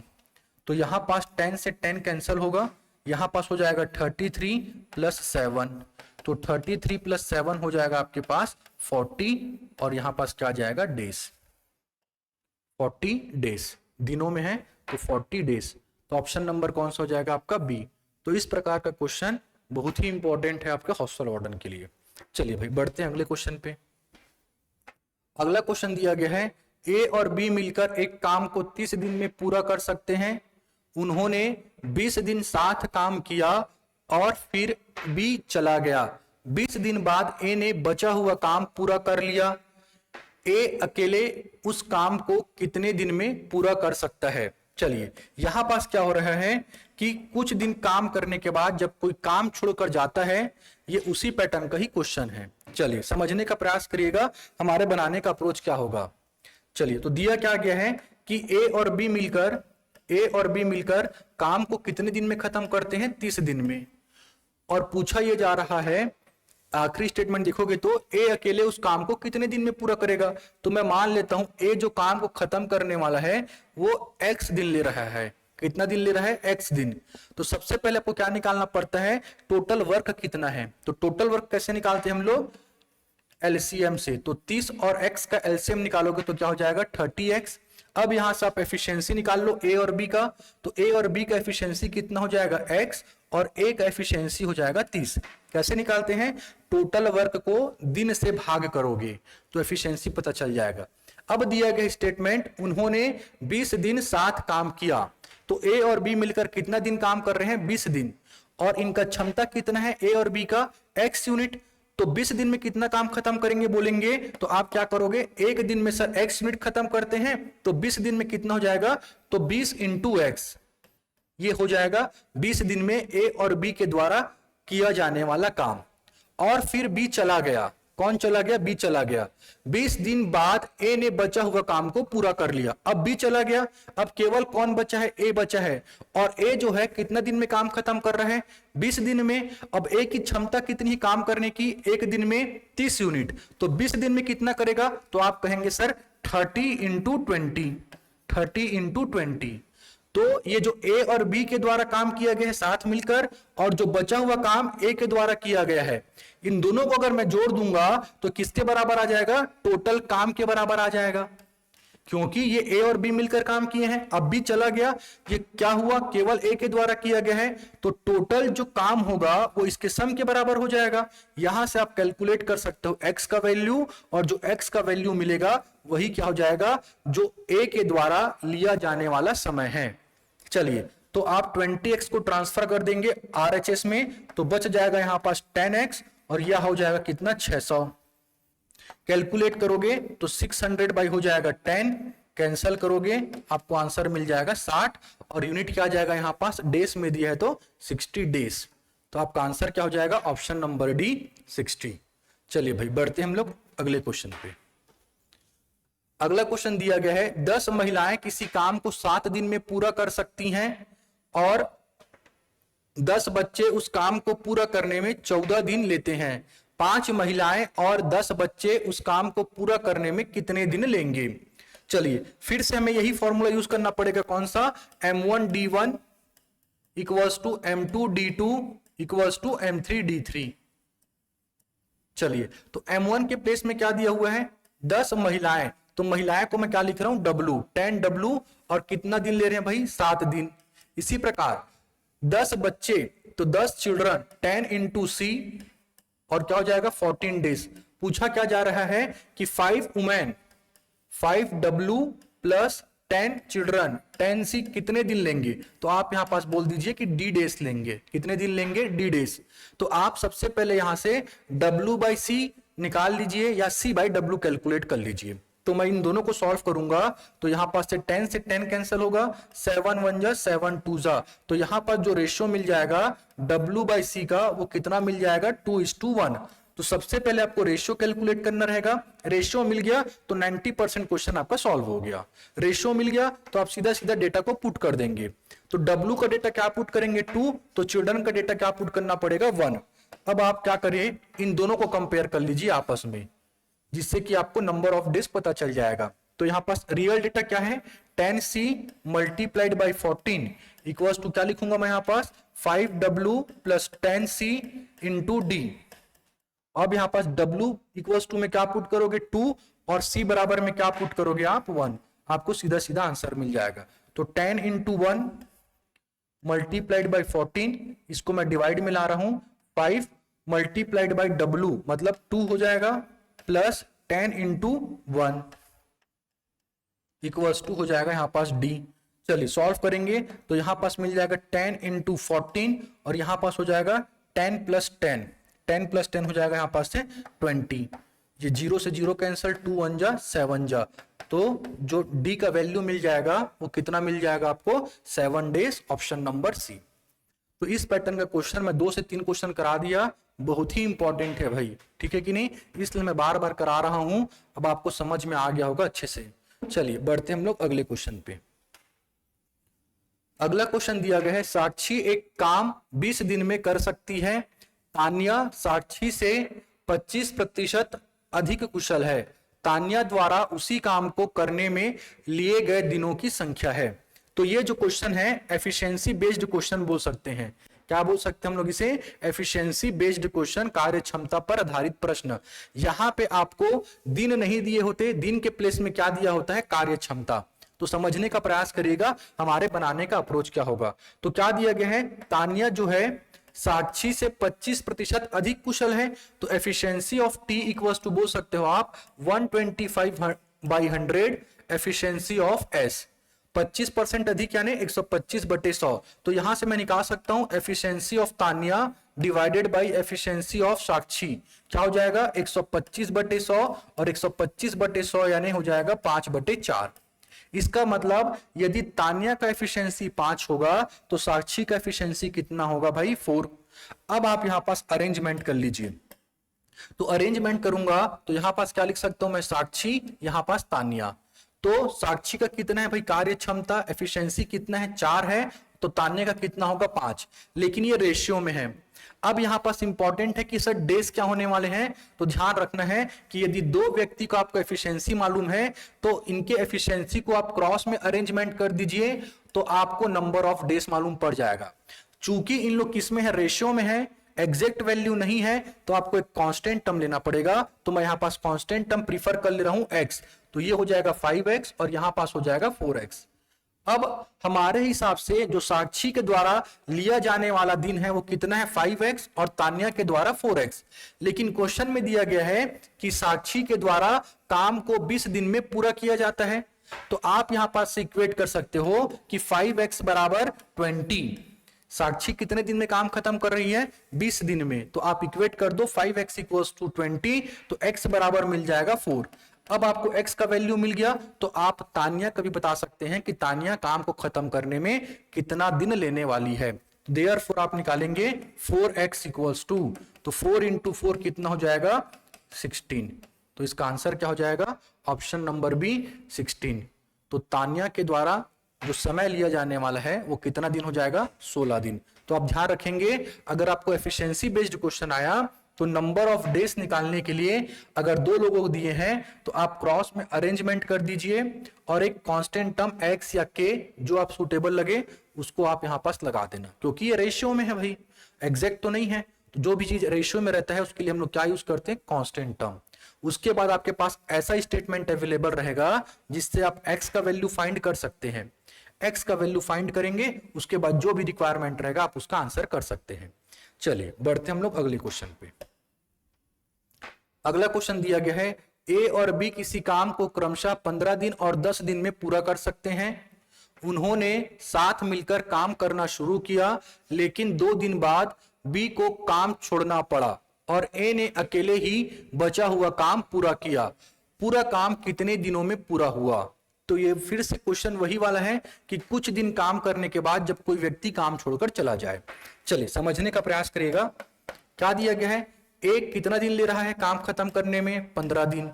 तो यहां पास 10 से 10 कैंसिल होगा, यहां पास हो जाएगा 33 प्लस 7, तो 33 प्लस 7 हो जाएगा आपके पास 40, और यहां पास क्या जाएगा डेज। 40 डेज, दिनों में है तो 40 डेज। तो ऑप्शन नंबर कौन सा हो जाएगा आपका बी। तो इस प्रकार का क्वेश्चन बहुत ही इंपॉर्टेंट है आपके हॉस्टल वार्डन के लिए। चलिए भाई बढ़ते हैं अगले क्वेश्चन पे। अगला क्वेश्चन दिया गया है ए और बी मिलकर एक काम को 30 दिन में पूरा कर सकते हैं। उन्होंने 20 दिन साथ काम किया और फिर बी चला गया। 20 दिन बाद ए ने बचा हुआ काम पूरा कर लिया। ए अकेले उस काम को कितने दिन में पूरा कर सकता है। चलिए यहां पास क्या हो रहा है कि कुछ दिन काम करने के बाद जब कोई काम छोड़कर जाता है, ये उसी पैटर्न का ही क्वेश्चन है। चलिए समझने का प्रयास करिएगा हमारे बनाने का अप्रोच क्या होगा। चलिए तो दिया क्या गया है कि ए और बी मिलकर काम को कितने दिन में खत्म करते हैं, 30 दिन में। और पूछा यह जा रहा है, आखिरी स्टेटमेंट देखोगे तो ए अकेले उस काम को कितने दिन में पूरा करेगा। तो मैं मान लेता हूं ए जो काम को खत्म करने वाला है वो x दिन ले रहा है। कितना दिन ले रहा है, x दिन। तो सबसे पहले आपको क्या निकालना पड़ता है, टोटल वर्क कितना है। तो टोटल वर्क कैसे निकालते हैं हम लोग, एलसीएम से। तो 30 और x का एलसीएम निकालोगे तो क्या हो जाएगा 30x। अब यहां से आप एफिशिएंसी निकाल लो ए और बी का। तो ए और बी का एफिशिएंसी कितना हो जाएगा x और ए का एफिशिएंसी हो जाएगा 30। कैसे निकालते हैं, टोटल वर्क को दिन से भाग करोगे तो एफिशिएंसी पता चल जाएगा। अब दिया गया स्टेटमेंट, उन्होंने 20 दिन साथ काम किया। तो ए और बी मिलकर कितना दिन काम कर रहे हैं, 20 दिन। और इनका क्षमता कितना है ए और बी का, x यूनिट। तो 20 दिन में कितना काम खत्म करेंगे बोलेंगे तो आप क्या करोगे, एक दिन में सर x यूनिट खत्म करते हैं तो 20 दिन में कितना हो जाएगा, तो 20 इंटू x, ये हो जाएगा 20 दिन में ए और बी के द्वारा किया जाने वाला काम। और फिर बी चला गया। कौन चला गया, बी चला गया। 20 दिन बाद ए ने बचा हुआ काम को पूरा कर लिया। अब बी चला गया, अब केवल कौन बचा है, ए बचा है। और ए जो है कितना दिन में काम खत्म कर रहा है, 20 दिन में। अब ए की क्षमता कितनी काम करने की, एक दिन में 30 यूनिट। तो 20 दिन में कितना करेगा, तो आप कहेंगे सर 30 इंटू 20, 30 इंटू 20। तो ये जो ए और बी के द्वारा काम किया गया है साथ मिलकर, और जो बचा हुआ काम ए के द्वारा किया गया है, इन दोनों को अगर मैं जोड़ दूंगा तो किसके बराबर आ जाएगा, टोटल काम के बराबर आ जाएगा। क्योंकि ये ए और बी मिलकर काम किए हैं। अब बी चला गया, ये क्या हुआ, केवल ए के द्वारा किया गया है। तो टोटल जो काम होगा वो इसके सम के बराबर हो जाएगा। यहां से आप कैलकुलेट कर सकते हो एक्स का वैल्यू, और जो एक्स का वैल्यू मिलेगा वही क्या हो जाएगा, जो ए के द्वारा लिया जाने वाला समय है। चलिए तो आप 20x को ट्रांसफर कर देंगे RHS में, तो बच जाएगा यहां पास 10x, और यह हो जाएगा कितना, 600। कैलकुलेट करोगे तो 600 बाई हो जाएगा 10, कैंसल करोगे आपको आंसर मिल जाएगा 60, और यूनिट क्या आ जाएगा यहां पास, डेज में दिया है तो 60 डेज। तो आपका आंसर क्या हो जाएगा, ऑप्शन नंबर डी 60। चलिए भाई बढ़ते हैं हम लोग अगले क्वेश्चन पे। अगला क्वेश्चन दिया गया है 10 महिलाएं किसी काम को 7 दिन में पूरा कर सकती हैं और 10 बच्चे उस काम को पूरा करने में 14 दिन लेते हैं। 5 महिलाएं और 10 बच्चे उस काम को पूरा करने में कितने दिन लेंगे। चलिए फिर से हमें यही फॉर्मूला यूज करना पड़ेगा, कौन सा, m1d1 equals to m2d2 equals to m3d3। चलिए तो m1 के प्लेस में क्या दिया हुआ है, 10 महिलाएं। तो महिलाएं को मैं क्या लिख रहा हूं, W, 10W, और कितना दिन ले रहे हैं भाई, 7 दिन। इसी प्रकार 10 बच्चे, तो 10 चिल्ड्रन, 10 इंटू सी, और क्या हो जाएगा 14 डेज। पूछा क्या जा रहा है कि 5 women, 5W plus 10 children, 10C कितने दिन लेंगे। तो आप यहां पास बोल दीजिए कि D डेज लेंगे। कितने दिन लेंगे, D डेज। तो आप सबसे पहले यहां से W बाई C निकाल लीजिए, या C बाई W कैलकुलेट कर लीजिए। तो मैं इन दोनों को सॉल्व करूंगा तो यहां पास से 10 कैंसिल होगा, 7 1 जा 7 2 जा। तो यहां पर जो रेशियो मिल जाएगा W बाई C का, वो कितना मिल जाएगा, 2:1। तो सबसे पहले आपको रेशियो कैलकुलेट करना रहेगा। रेशियो मिल गया तो 90% क्वेश्चन आपका सॉल्व हो गया। रेशियो मिल गया तो आप सीधा सीधा डेटा को पुट कर देंगे। तो W का डेटा क्या पुट करेंगे, 2, तो चिल्ड्रन का डेटा क्या पुट करना पड़ेगा, 1। अब आप क्या करिए, इन दोनों को कंपेयर कर लीजिए आपस में, जिससे कि आपको नंबर ऑफ डेज पता चल जाएगा। तो यहां पास रियल डेटा क्या है, 10C multiplied by 14 equals to क्या लिखूंगा मैं यहां पास, 5W plus 10C into D। अब यहां पास W इक्वल्स टू में क्या पुट करोगे, 2, और C बराबर में क्या पुट करोगे आप, 1। आपको सीधा सीधा आंसर मिल जाएगा। तो 10 इंटू 1 मल्टीप्लाइड बाई 14, इसको मैं डिवाइड में ला रहा हूं, 5 मल्टीप्लाइड बाई W मतलब 2 हो जाएगा, प्लस 10 इंटू 1 इक्वल्स टू हो जाएगा यहां पास D। चलिए सॉल्व करेंगे तो यहां पास मिल जाएगा 10 इंटू 14 और यहां पास हो जाएगा 10 प्लस 10, 10 प्लस 10 हो जाएगा यहां पास से 20। ये 0 से 0 कैंसिल, 2 1 जा 7 जा, तो जो D का वैल्यू मिल जाएगा वो कितना मिल जाएगा आपको, 7 डेज, ऑप्शन नंबर सी। तो इस पैटर्न का क्वेश्चन मैं 2 से 3 क्वेश्चन करा दिया, बहुत ही इंपॉर्टेंट है भाई, ठीक है कि नहीं, इसलिए मैं बार बार करा रहा हूं, अब आपको समझ में आ गया होगा अच्छे से। चलिए बढ़ते हम लोग अगले क्वेश्चन पे। अगला क्वेश्चन दिया गया है, साक्षी एक काम 20 दिन में कर सकती है, तान्या साक्षी से 25% अधिक कुशल है, तान्या द्वारा उसी काम को करने में लिए गए दिनों की संख्या है। तो ये जो क्वेश्चन है एफिशिएंसी बेस्ड क्वेश्चन बोल सकते हैं, क्या बोल सकते हैं हम लोग इसे, एफिशिएंसी बेस्ड क्वेश्चन, कार्य क्षमता पर आधारित प्रश्न। यहां पे आपको दिन नहीं दिए होते, दिन के प्लेस में क्या दिया होता है, कार्य क्षमता। तो समझने का प्रयास करिएगा हमारे बनाने का अप्रोच क्या होगा। तो क्या दिया गया है, तान्या जो है साक्षी से 25% अधिक कुशल है, तो efficiency of T equals to बोल सकते हो आप 125/100 एफिशिएंसी ऑफ एस। 25% अधिक यानी 125/100, तो यहां से मैं निकाल सकता हूं efficiency of Tanya divided by efficiency of Sakshi, क्या हो जाएगा 125/100 और 125/100 यानी हो जाएगा 5/4। इसका मतलब यदि तान्या का एफिशिएंसी 5 होगा तो साक्षी का एफिशिएंसी कितना होगा भाई, 4। अब आप यहां पास अरेंजमेंट कर लीजिए, तो अरेंजमेंट करूंगा तो यहां पास क्या लिख सकता हूं मैं, साक्षी, यहां पास तान्या। तो साक्षी का कितना है भाई कार्य क्षमता, एफिशिएंसी कितना है, 4 है, तो तान्या का कितना होगा 5, लेकिन ये रेशियो में है। अब यहां पास इंपॉर्टेंट है कि सर डेज क्या होने वाले हैं, तो ध्यान रखना है कि यदि दो व्यक्ति को आपको एफिशिएंसी मालूम है तो इनके एफिशिएंसी को आप क्रॉस में अरेंजमेंट कर दीजिए तो आपको नंबर ऑफ डेज मालूम पड़ जाएगा। चूंकि इन लोग किस में है, रेशियो में है, एग्जैक्ट वैल्यू नहीं है, तो आपको एक कांस्टेंट टर्म लेना पड़ेगा। तो मैं यहां पास कांस्टेंट टर्म प्रीफर कर ले रहा हूं x, तो ये हो जाएगा 5x और यहां पास हो जाएगा 4x। अब हमारे हिसाब से जो साक्षी के द्वारा लिया जाने वाला दिन है वो कितना है, 5x, और तान्या के द्वारा 4x। लेकिन क्वेश्चन में दिया गया है कि साक्षी के द्वारा काम को 20 दिन में पूरा किया जाता है, तो आप यहां पास इक्वेट कर सकते हो कि 5x बराबर 20। साक्षी कितने दिन में काम खत्म कर रही है, 20 दिन में, तो आप इक्वेट कर दो 5x इक्वल्स टू 20, तो x बराबर मिल जाएगा 4। अब आपको x का वैल्यू मिल गया तो आप तान्या का भी बता सकते हैं कि तान्या काम को खत्म करने में कितना दिन लेने वाली है। देयरफॉर आप निकालेंगे 4x इक्वल्स टू, तो 4 इंटू 4 कितना हो जाएगा 16, तो इसका आंसर क्या हो जाएगा, ऑप्शन नंबर बी 16। तो तान्या के द्वारा जो समय लिया जाने वाला है वो कितना दिन हो जाएगा, 16 दिन। तो आप ध्यान रखेंगे अगर आपको एफिशिएंसी बेस्ड क्वेश्चन आया तो नंबर ऑफ डेज निकालने के लिए अगर दो लोगों को दिए हैं तो आप क्रॉस में अरेंजमेंट कर दीजिए और एक कांस्टेंट टर्म x या k जो आप सुटेबल लगे उसको आप यहां पास लगा देना, क्योंकि ये रेशियो में है भाई, एग्जैक्ट तो नहीं है। तो जो भी चीज रेशियो में रहता है उसके लिए हम लोग क्या यूज करते हैं, कांस्टेंट टर्म। उसके बाद आपके पास ऐसा स्टेटमेंट अवेलेबल रहेगा जिससे आप x का वैल्यू फाइंड कर सकते हैं। x का वैल्यू फाइंड करेंगे, उसके बाद जो भी रिक्वायरमेंट रहेगा आप उसका आंसर कर सकते हैं। चलिए बढ़ते हम लोग अगले क्वेश्चन पे। अगला क्वेश्चन दिया गया है, ए और बी किसी काम को क्रमशः 15 दिन और 10 दिन में पूरा कर सकते हैं। उन्होंने साथ मिलकर काम करना शुरू किया, लेकिन 2 दिन बाद बी को काम छोड़ना पड़ा और ए ने अकेले ही बचा हुआ काम पूरा किया। पूरा काम कितने दिनों में पूरा हुआ? तो ये फिर से क्वेश्चन वही वाला है कि कुछ दिन काम करने के बाद जब कोई व्यक्ति काम छोड़कर चला जाए। चलिए समझने का प्रयास करिएगा। क्या दिया गया है, ए कितना दिन ले रहा है काम खत्म करने में, 15 दिन।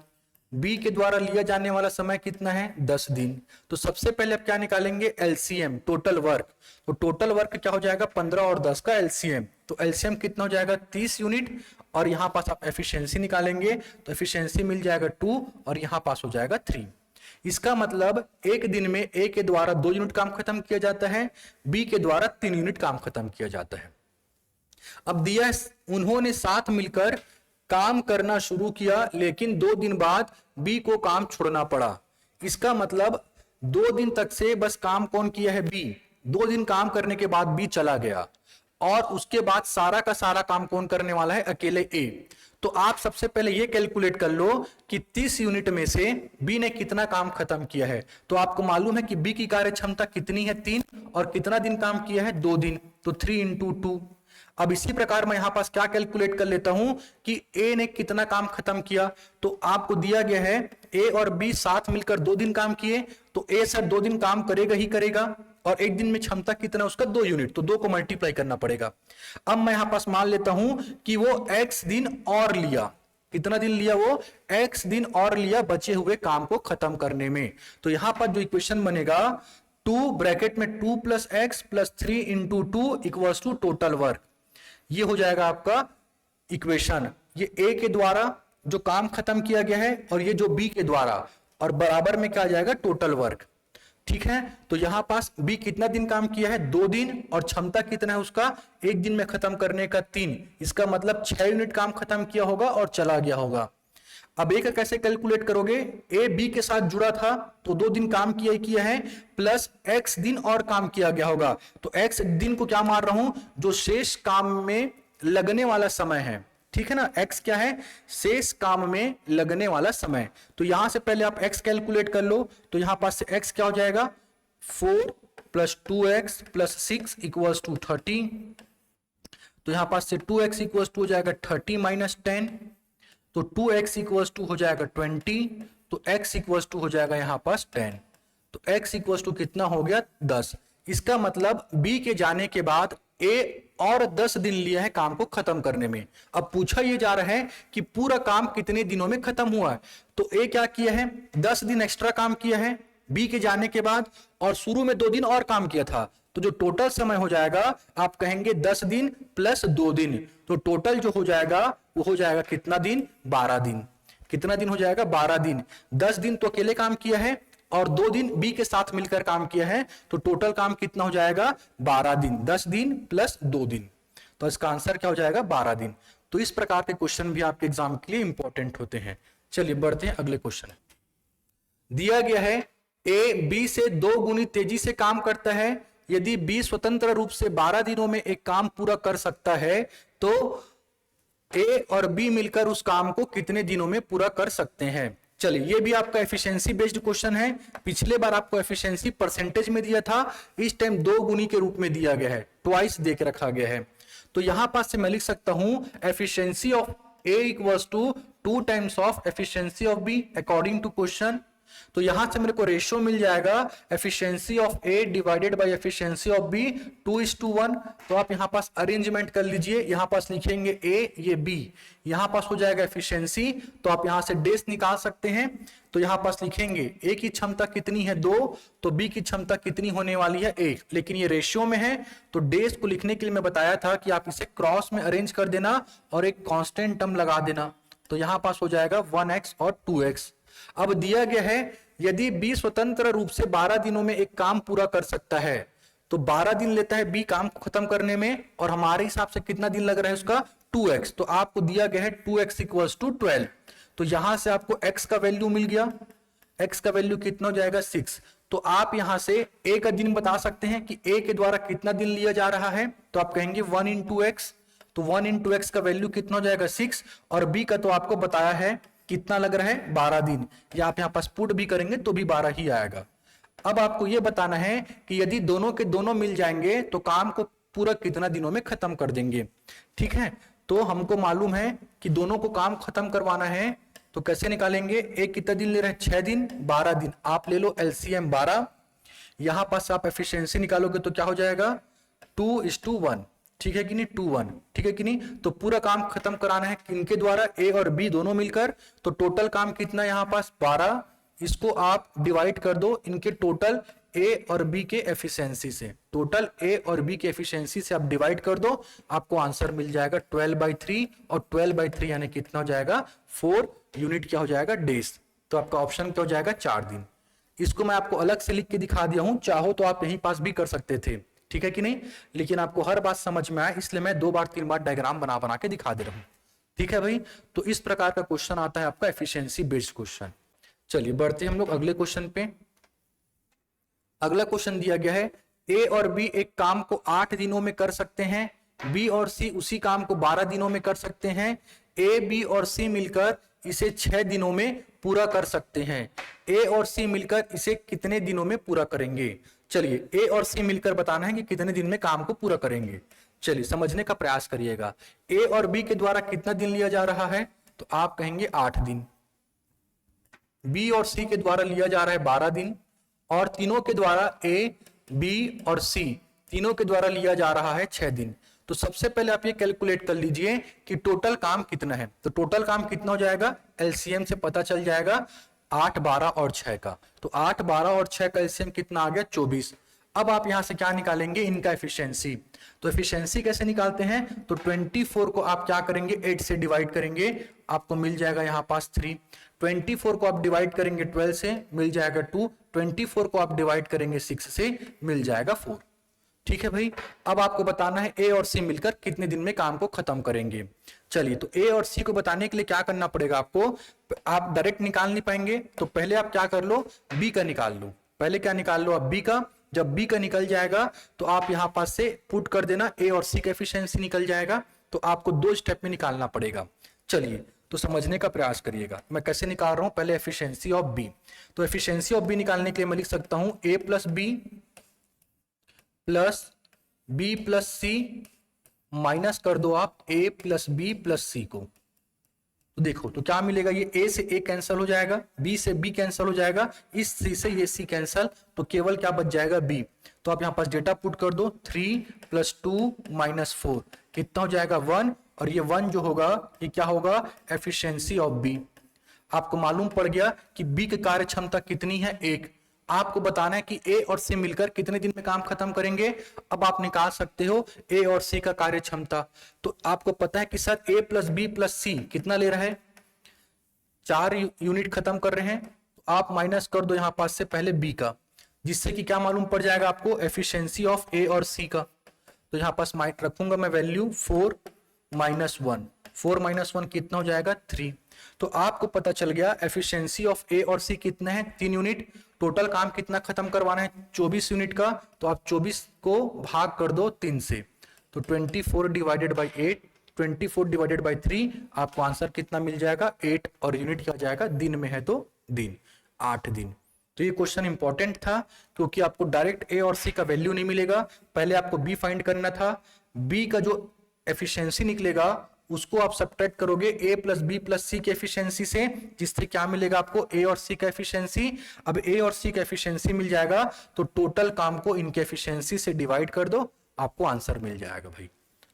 बी के द्वारा लिया जाने वाला समय कितना है, 10 दिन। तो सबसे पहले आप क्या निकालेंगे, एलसीएम, टोटल वर्क। तो टोटल वर्क क्या हो जाएगा, 15 और 10 का एलसीएम। तो एलसीएम कितना हो जाएगा, 30 यूनिट। और यहां पास आप एफिशिएंसी निकालेंगे तो एफिशिएंसी मिल जाएगा 2 और यहां पास हो जाएगा 3। इसका मतलब एक दिन में ए के द्वारा 2 यूनिट काम खत्म किया जाता है, बी के द्वारा 3 यूनिट काम खत्म किया जाता है। अब दिया उन्होंने साथ मिलकर काम करना शुरू किया, लेकिन 2 दिन बाद बी को काम छोड़ना पड़ा। इसका मतलब 2 दिन तक से बस काम कौन किया है? बी। 2 दिन काम करने के बाद बी चला गया और उसके बाद सारा का सारा काम कौन करने वाला है? अकेले ए। तो आप सबसे पहले ये कैलकुलेट कर लो कि 30 यूनिट में से बी ने कितना काम खत्म किया है। तो आपको मालूम है कि बी की कार्य क्षमता कितनी है? 3, और कितना दिन काम किया है? 2 दिन। तो 3 इंटू 2। अब इसी प्रकार मैं यहां पास क्या कैलकुलेट कर लेता हूं कि ए ने कितना काम खत्म किया। तो आपको दिया गया है ए और बी साथ मिलकर 2 दिन काम किए, तो ए सर 2 दिन काम करेगा ही करेगा, और एक दिन में क्षमता कितना उसका? 2 यूनिट। तो 2 को मल्टीप्लाई करना पड़ेगा। अब मैं यहां पास मान लेता हूं कि वो x दिन और लिया। कितना दिन लिया वो? x दिन और लिया बचे हुए काम को खत्म करने में। तो यहां पर जो इक्वेशन बनेगा 2 ब्रैकेट में 2 plus X plus 3 into 2 equals to total work. ये हो जाएगा आपका इक्वेशन। ये ए के द्वारा जो काम खत्म किया गया है और ये जो बी के द्वारा, और बराबर में क्या आ जाएगा? Total work. ठीक है, तो यहां पास बी कितना दिन काम किया है? 2 दिन, और क्षमता कितना है उसका? एक दिन में खत्म करने का 3। इसका मतलब 6 यूनिट काम खत्म किया होगा और चला गया होगा। अब ए का कैसे कैलकुलेट करोगे? ए बी के साथ जुड़ा था तो 2 दिन काम किया है, प्लस एक्स दिन और काम किया गया होगा। तो एक्स दिन को क्या मार रहा हूं? जो शेष काम में लगने वाला समय है। ठीक है ना, x क्या है? शेष काम में लगने वाला समय। तो यहां से पहले आप x कैलकुलेट कर लो। तो यहां पास से x क्या हो जाएगा? 4 plus 2x plus 6 equals to 30। तो यहां पास से 2x इक्वल्स टू हो जाएगा 30 माइनस 10। तो 2x इक्वल्स टू हो जाएगा 20। तो x इक्वल्स टू हो जाएगा यहां पास 10। तो x इक्वल्स टू कितना हो गया? 10। इसका मतलब b के जाने के बाद a और 10 दिन लिया है काम को खत्म करने में। अब पूछा यह जा रहा है कि पूरा काम कितने दिनों में खत्म हुआ है। तो ए क्या किया है? 10 दिन एक्स्ट्रा काम किया है बी के जाने के बाद, और शुरू में 2 दिन और काम किया था। तो जो टोटल समय हो जाएगा आप कहेंगे 10 दिन प्लस 2 दिन। तो टोटल जो हो जाएगा वो हो जाएगा कितना दिन? 12 दिन। कितना दिन हो जाएगा? 12 दिन। 10 दिन तो अकेले काम किया है और 2 दिन बी के साथ मिलकर काम किया है, तो टोटल काम कितना हो जाएगा? 12 दिन। 10 दिन प्लस 2 दिन। तो इसका आंसर क्या हो जाएगा? 12 दिन। तो इस प्रकार के क्वेश्चन भी आपके एग्जाम के लिए इंपॉर्टेंट होते हैं। चलिए बढ़ते हैं अगले क्वेश्चन। दिया गया है ए बी से 2 गुनी तेजी से काम करता है। यदि बी स्वतंत्र रूप से 12 दिनों में एक काम पूरा कर सकता है तो ए और बी मिलकर उस काम को कितने दिनों में पूरा कर सकते हैं। चलिए, ये भी आपका एफिशिएंसी बेस्ड क्वेश्चन है। पिछले बार आपको एफिशिएंसी परसेंटेज में दिया था, इस टाइम 2 गुनी के रूप में दिया गया है, ट्वाइस दे के रखा गया है। तो यहां पास से मैं लिख सकता हूं efficiency of A equals to 2 times of efficiency of B according to question. तो यहां से मेरे को रेशियो मिल जाएगा efficiency of A divided by efficiency of B 2:1। तो आप यहां पास अरेंजमेंट कर लीजिए। यहां पास लिखेंगे ए, ये बी, यहां पास हो जाएगा एफिशिएंसी। तो आप यहां से डेस निकाल सकते हैं। तो यहां पास लिखेंगे ए की क्षमता कितनी है? 2, तो बी की क्षमता कितनी होने वाली है? 1। लेकिन ये रेशियो में है तो डेस को लिखने के लिए मैं बताया था कि आप इसे क्रॉस में अरेंज कर देना और एक कांस्टेंट टर्म लगा देना। तो यहां पास हो जाएगा 1x और 2x। अब दिया गया है यदि बी स्वतंत्र रूप से 12 दिनों में एक काम पूरा कर सकता है, तो 12 दिन लेता है बी काम को खत्म करने में, और हमारे हिसाब से कितना दिन लग रहा है उसका? 2x। तो आपको दिया गया है 2x इक्वल्स टू 12। तो यहां से आपको x का वैल्यू मिल गया। x का वैल्यू कितना हो जाएगा? 6। तो आप यहां से a का दिन बता सकते हैं कि a के द्वारा कितना दिन लिया जा रहा है। तो आप कहेंगे 1 इंटू एक्स। तो 1 इंटू एक्स का वैल्यू कितना हो जाएगा? 6। और b का तो आपको बताया है कितना लग रहा है? 12 दिन। या आप यहां पास पुट भी करेंगे तो भी 12 ही आएगा। अब आपको यह बताना है कि यदि दोनों के दोनों मिल जाएंगे तो काम को पूरा कितना दिनों में खत्म कर देंगे। ठीक है, तो हमको मालूम है कि दोनों को काम खत्म करवाना है। तो कैसे निकालेंगे? एक कितना दिन ले रहे हैं? 6 दिन। 12 दिन आप ले लो एलसीएम 12। यहां पास आप एफिशिएंसी निकालोगे तो क्या हो जाएगा? 2:1। ठीक है कि नहीं? 2:1। ठीक है कि नहीं? तो पूरा काम खत्म कराना है किनके द्वारा? ए और बी दोनों मिलकर। तो टोटल काम कितना यहां पास? 12। इसको आप डिवाइड कर दो इनके टोटल ए और बी के एफिशिएंसी से। टोटल ए और बी के एफिशिएंसी से आप डिवाइड कर दो, आपको आंसर मिल जाएगा 12/3। और 12/3 यानी कितना हो जाएगा? 4 यूनिट क्या हो जाएगा? डेज। तो आपका ऑप्शन क्या हो जाएगा? 4 दिन। इसको मैं आपको अलग से लिख के दिखा दिया हूं, चाहो तो आप यहीं पास भी कर सकते थे। ठीक है कि नहीं? लेकिन आपको हर बात समझ में आए इसलिए मैं 2 बार 3 बार डायग्राम बना बना के दिखा दे रहा हूं। ठीक है भाई? तो इस प्रकार का क्वेश्चन आता है आपका एफिशिएंसी बेस्ड क्वेश्चन। चलिए बढ़ते हैं हम लोग अगले क्वेश्चन पे। अगला क्वेश्चन दिया गया है ए और बी एक काम को 8 दिनों में कर सकते हैं, बी और सी उसी काम को 12 दिनों में कर सकते हैं, ए बी और सी मिलकर इसे 6 दिनों में पूरा कर सकते हैं। ए और सी मिलकर इसे कितने दिनों में पूरा करेंगे? चलिए ए और सी मिलकर बताना है कि कितने दिन में काम को पूरा करेंगे। चलिए समझने का प्रयास करिएगा। ए और बी के द्वारा कितना दिन लिया जा रहा है? तो आप कहेंगे 8 दिन। बी और सी के द्वारा लिया जा रहा है 12 दिन, और तीनों के द्वारा ए बी और सी तीनों के द्वारा लिया जा रहा है 6 दिन। तो सबसे पहले आप ये कैलकुलेट कर लीजिए कि टोटल काम कितना है। तो टोटल काम कितना हो जाएगा? एलसीएम से पता चल जाएगा 8, 12 और 6 का। तो 8, 12 और 6 का एलसीएम कितना आ गया? 24। अब आप यहां से क्या निकालेंगे? इनका एफिशिएंसी। तो एफिशिएंसी कैसे निकालते हैं? तो 24 को आप क्या करेंगे? 8 से डिवाइड करेंगे, आपको मिल जाएगा यहां पास 3। 24 को आप डिवाइड करेंगे 12 से, मिल जाएगा 2। 24 को आप डिवाइड करेंगे 6 से, मिल जाएगा 4। ठीक है भाई। अब आपको बताना है ए और सी मिलकर कितने दिन में काम को खत्म करेंगे। चलिए, तो ए और सी को बताने के लिए क्या करना पड़ेगा आपको? आप डायरेक्ट निकाल नहीं पाएंगे, तो पहले आप क्या कर लो? बी का निकाल लो। पहले क्या निकाल लो? आप बी का। जब बी का निकल जाएगा तो आप यहां पास से पुट कर देना, ए और सी का एफिशिएंसी निकल जाएगा। तो आपको 2 स्टेप में निकालना पड़ेगा। चलिए, तो समझने का प्रयास करिएगा। मैं कैसे निकाल रहा हूं? पहले एफिशिएंसी ऑफ बी। तो एफिशिएंसी ऑफ बी निकालने के लिए मैं लिख सकता हूं A plus B plus B plus C minus कर दो आप A plus B plus C को। तो देखो तो क्या मिलेगा? ये ए से ए कैंसिल हो जाएगा, बी से बी कैंसिल हो जाएगा, इस सी से ये सी कैंसिल, तो केवल क्या बच जाएगा? बी। तो आप यहां पास डेटा पुट कर दो, 3 + 2 - 4 कितना हो जाएगा? 1। और ये 1 जो होगा ये क्या होगा? Efficiency of B. आपको मालूम पड़ गया कि बी की कार्य क्षमता कितनी है? 1। आपको बताना है कि ए और सी मिलकर कितने दिन में काम खत्म करेंगे। अब आप निकाल सकते हो ए और सी का कार्य क्षमता। तो आपको पता है कि सर ए प्लस बी प्लस सी कितना ले रहा है? 4 यूनिट खत्म कर रहे हैं। तो आप माइनस कर दो यहां पास से पहले बी का, जिससे कि क्या मालूम पड़ जाएगा आपको? एफिशिएंसी ऑफ ए और सी का। तो यहां पास रखूंगा मैं वैल्यू 4 - 1। 4 - 1 कितना हो जाएगा? 3। तो आपको पता चल गया एफिशिएंसी ऑफ ए और सी कितना है? 3 यूनिट। टोटल काम कितना खत्म करवाना है? 24 यूनिट का। तो आप 24 को भाग कर दो 3 से। तो 24 डिवाइडेड बाई 8, 24 डिवाइडेड बाई 3, आपको आंसर कितना मिल जाएगा? 8। और यूनिट क्या जाएगा? दिन में है तो दिन, 8 दिन। तो ये क्वेश्चन इंपॉर्टेंट था क्योंकि आपको डायरेक्ट ए और सी का वैल्यू नहीं मिलेगा। पहले आपको बी फाइंड करना था। बी का जो एफिशिएंसी निकलेगा उसको आप सब्ट्रैक्ट करोगे ए प्लस बी प्लस सी के एफिशिएंसी से, जिससे क्या मिलेगा आपको? ए और सी का एफिशिएंसी। अब ए और सी का एफिशिएंसी मिल जाएगा तो टोटल काम को इनके एफिशिएंसी से डिवाइड कर दो, आपको आंसर मिल जाएगा भाई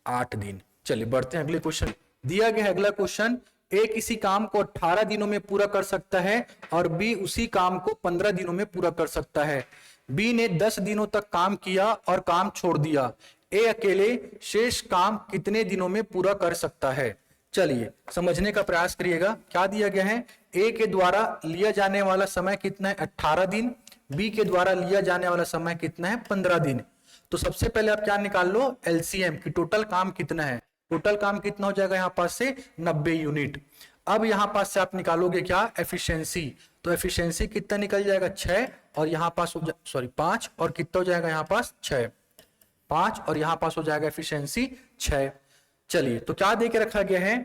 8 दिन। चलिए बढ़ते हैं अगले क्वेश्चन। दिया गया है अगला क्वेश्चन, ए किसी काम को 18 दिनों में पूरा कर सकता है और बी उसी काम को 15 दिनों में पूरा कर सकता है। बी ने 10 दिनों तक काम किया और काम छोड़ दिया। ए अकेले शेष काम कितने दिनों में पूरा कर सकता है? चलिए समझने का प्रयास करिएगा। क्या दिया गया है? ए के द्वारा लिया जाने वाला समय कितना है? 18 दिन। बी के द्वारा लिया जाने वाला समय कितना है? 15 दिन। तो सबसे पहले आप क्या निकाल लो? एलसीएम की। टोटल काम कितना है? टोटल काम कितना हो जाएगा यहां पास से? 90 यूनिट। अब यहां पास से आप निकालोगे क्या? एफिशिएंसी। तो एफिशिएंसी कितना निकल जाएगा? 6। और यहां पास 5। और कितना हो जाएगा यहां पास? 6। 5 और यहां पास हो जाएगा एफिशिएंसी 6। चलिए तो क्या देके रखा गया है?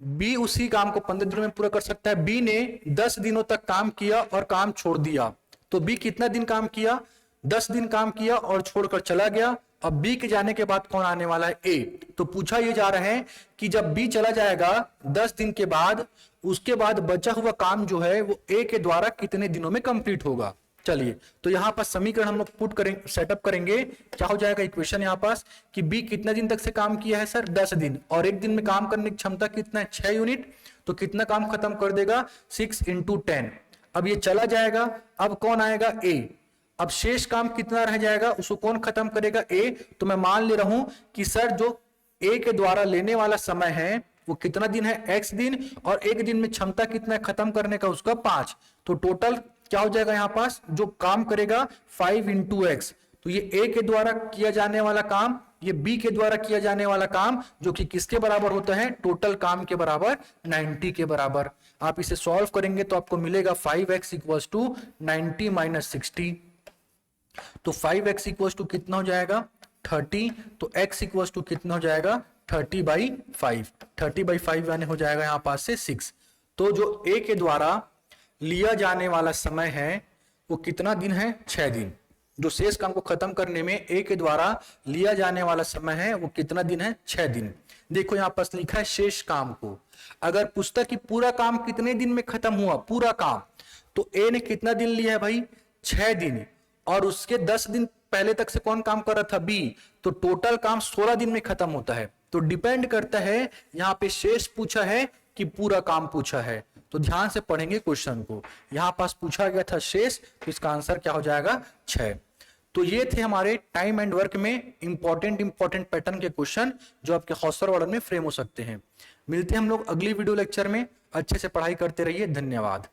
बी उसी काम को 15 दिनों में पूरा कर सकता है। बी ने 10 दिनों तक काम किया और काम छोड़ दिया। तो बी कितना दिन काम किया? 10 दिन काम किया और छोड़कर चला गया। अब बी के जाने के बाद कौन आने वाला है? ए। तो पूछा यह जा रहा है कि जब बी चला जाएगा 10 दिन के बाद, उसके बाद बचा हुआ काम जो है वो ए के द्वारा कितने दिनों में कंप्लीट होगा। चलिए तो यहां पर समीकरण हम लोग पुट करेंगे, सेटअप करेंगे। क्या हो जाएगा इक्वेशन यहां पास कि बी कितना दिन तक से काम किया है? सर 10 दिन। और एक दिन में काम करने की क्षमता कितना है? 6 यूनिट। तो कितना काम खत्म कर देगा? 6 × 10। अब ये चला जाएगा। अब कौन आएगा? ए। अब शेष काम कितना रह जाएगा? उसको कौन खत्म करेगा? ए। तो मैं मान ले रहा हूं कि सर जो ए के द्वारा लेने वाला समय है वो कितना दिन है? x दिन। और एक दिन में क्षमता कितना है खत्म करने का? उसका 5। तो टोटल क्या हो जाएगा यहां पास? जो काम करेगा 5 × x। तो ये ए के द्वारा किया जाने वाला काम ये बी के द्वारा किया जाने वाला काम, जो कि किसके बराबर होता है, टोटल काम के बराबर 90 के बराबर। आप इसे सॉल्व करेंगे तो आपको मिलेगा 5x इक्वल्स टू 90 माइनस 60। तो 5x इक्वल्स टू कितना हो जाएगा 30, तो x इक्वल्स टू कितना हो जाएगा 30/5। 30/5 यानी हो जाएगा यहां पास से 6। तो जो a के द्वारा लिया जाने वाला समय है वो कितना दिन है, 6 दिन। जो शेष काम को खत्म करने में a के द्वारा लिया जाने वाला समय है वो कितना दिन है, 6 दिन। देखो यहां पास लिखा है शेष काम को। अगर पुस्तक की पूरा काम कितने दिन में खत्म हुआ, पूरा काम, तो a ने कितना दिन लिया है भाई, 6 दिन, और उसके 10 दिन पहले तक से कौन काम कर रहा था, बी, तो टोटल काम 16 दिन में खत्म होता है। तो डिपेंड करता है, यहां पे शेष पूछा है कि पूरा काम पूछा है। तो ध्यान से पढ़ेंगे क्वेश्चन को। यहां पास पूछा गया था शेष, तो इसका आंसर क्या हो जाएगा 6। तो ये थे हमारे टाइम एंड वर्क में इंपॉर्टेंट पैटर्न के क्वेश्चन जो आपके हॉस्टल वार्डन में फ्रेम हो सकते हैं। मिलते हैं हम लोग अगली वीडियो लेक्चर में। अच्छे से पढ़ाई करते रहिए। धन्यवाद।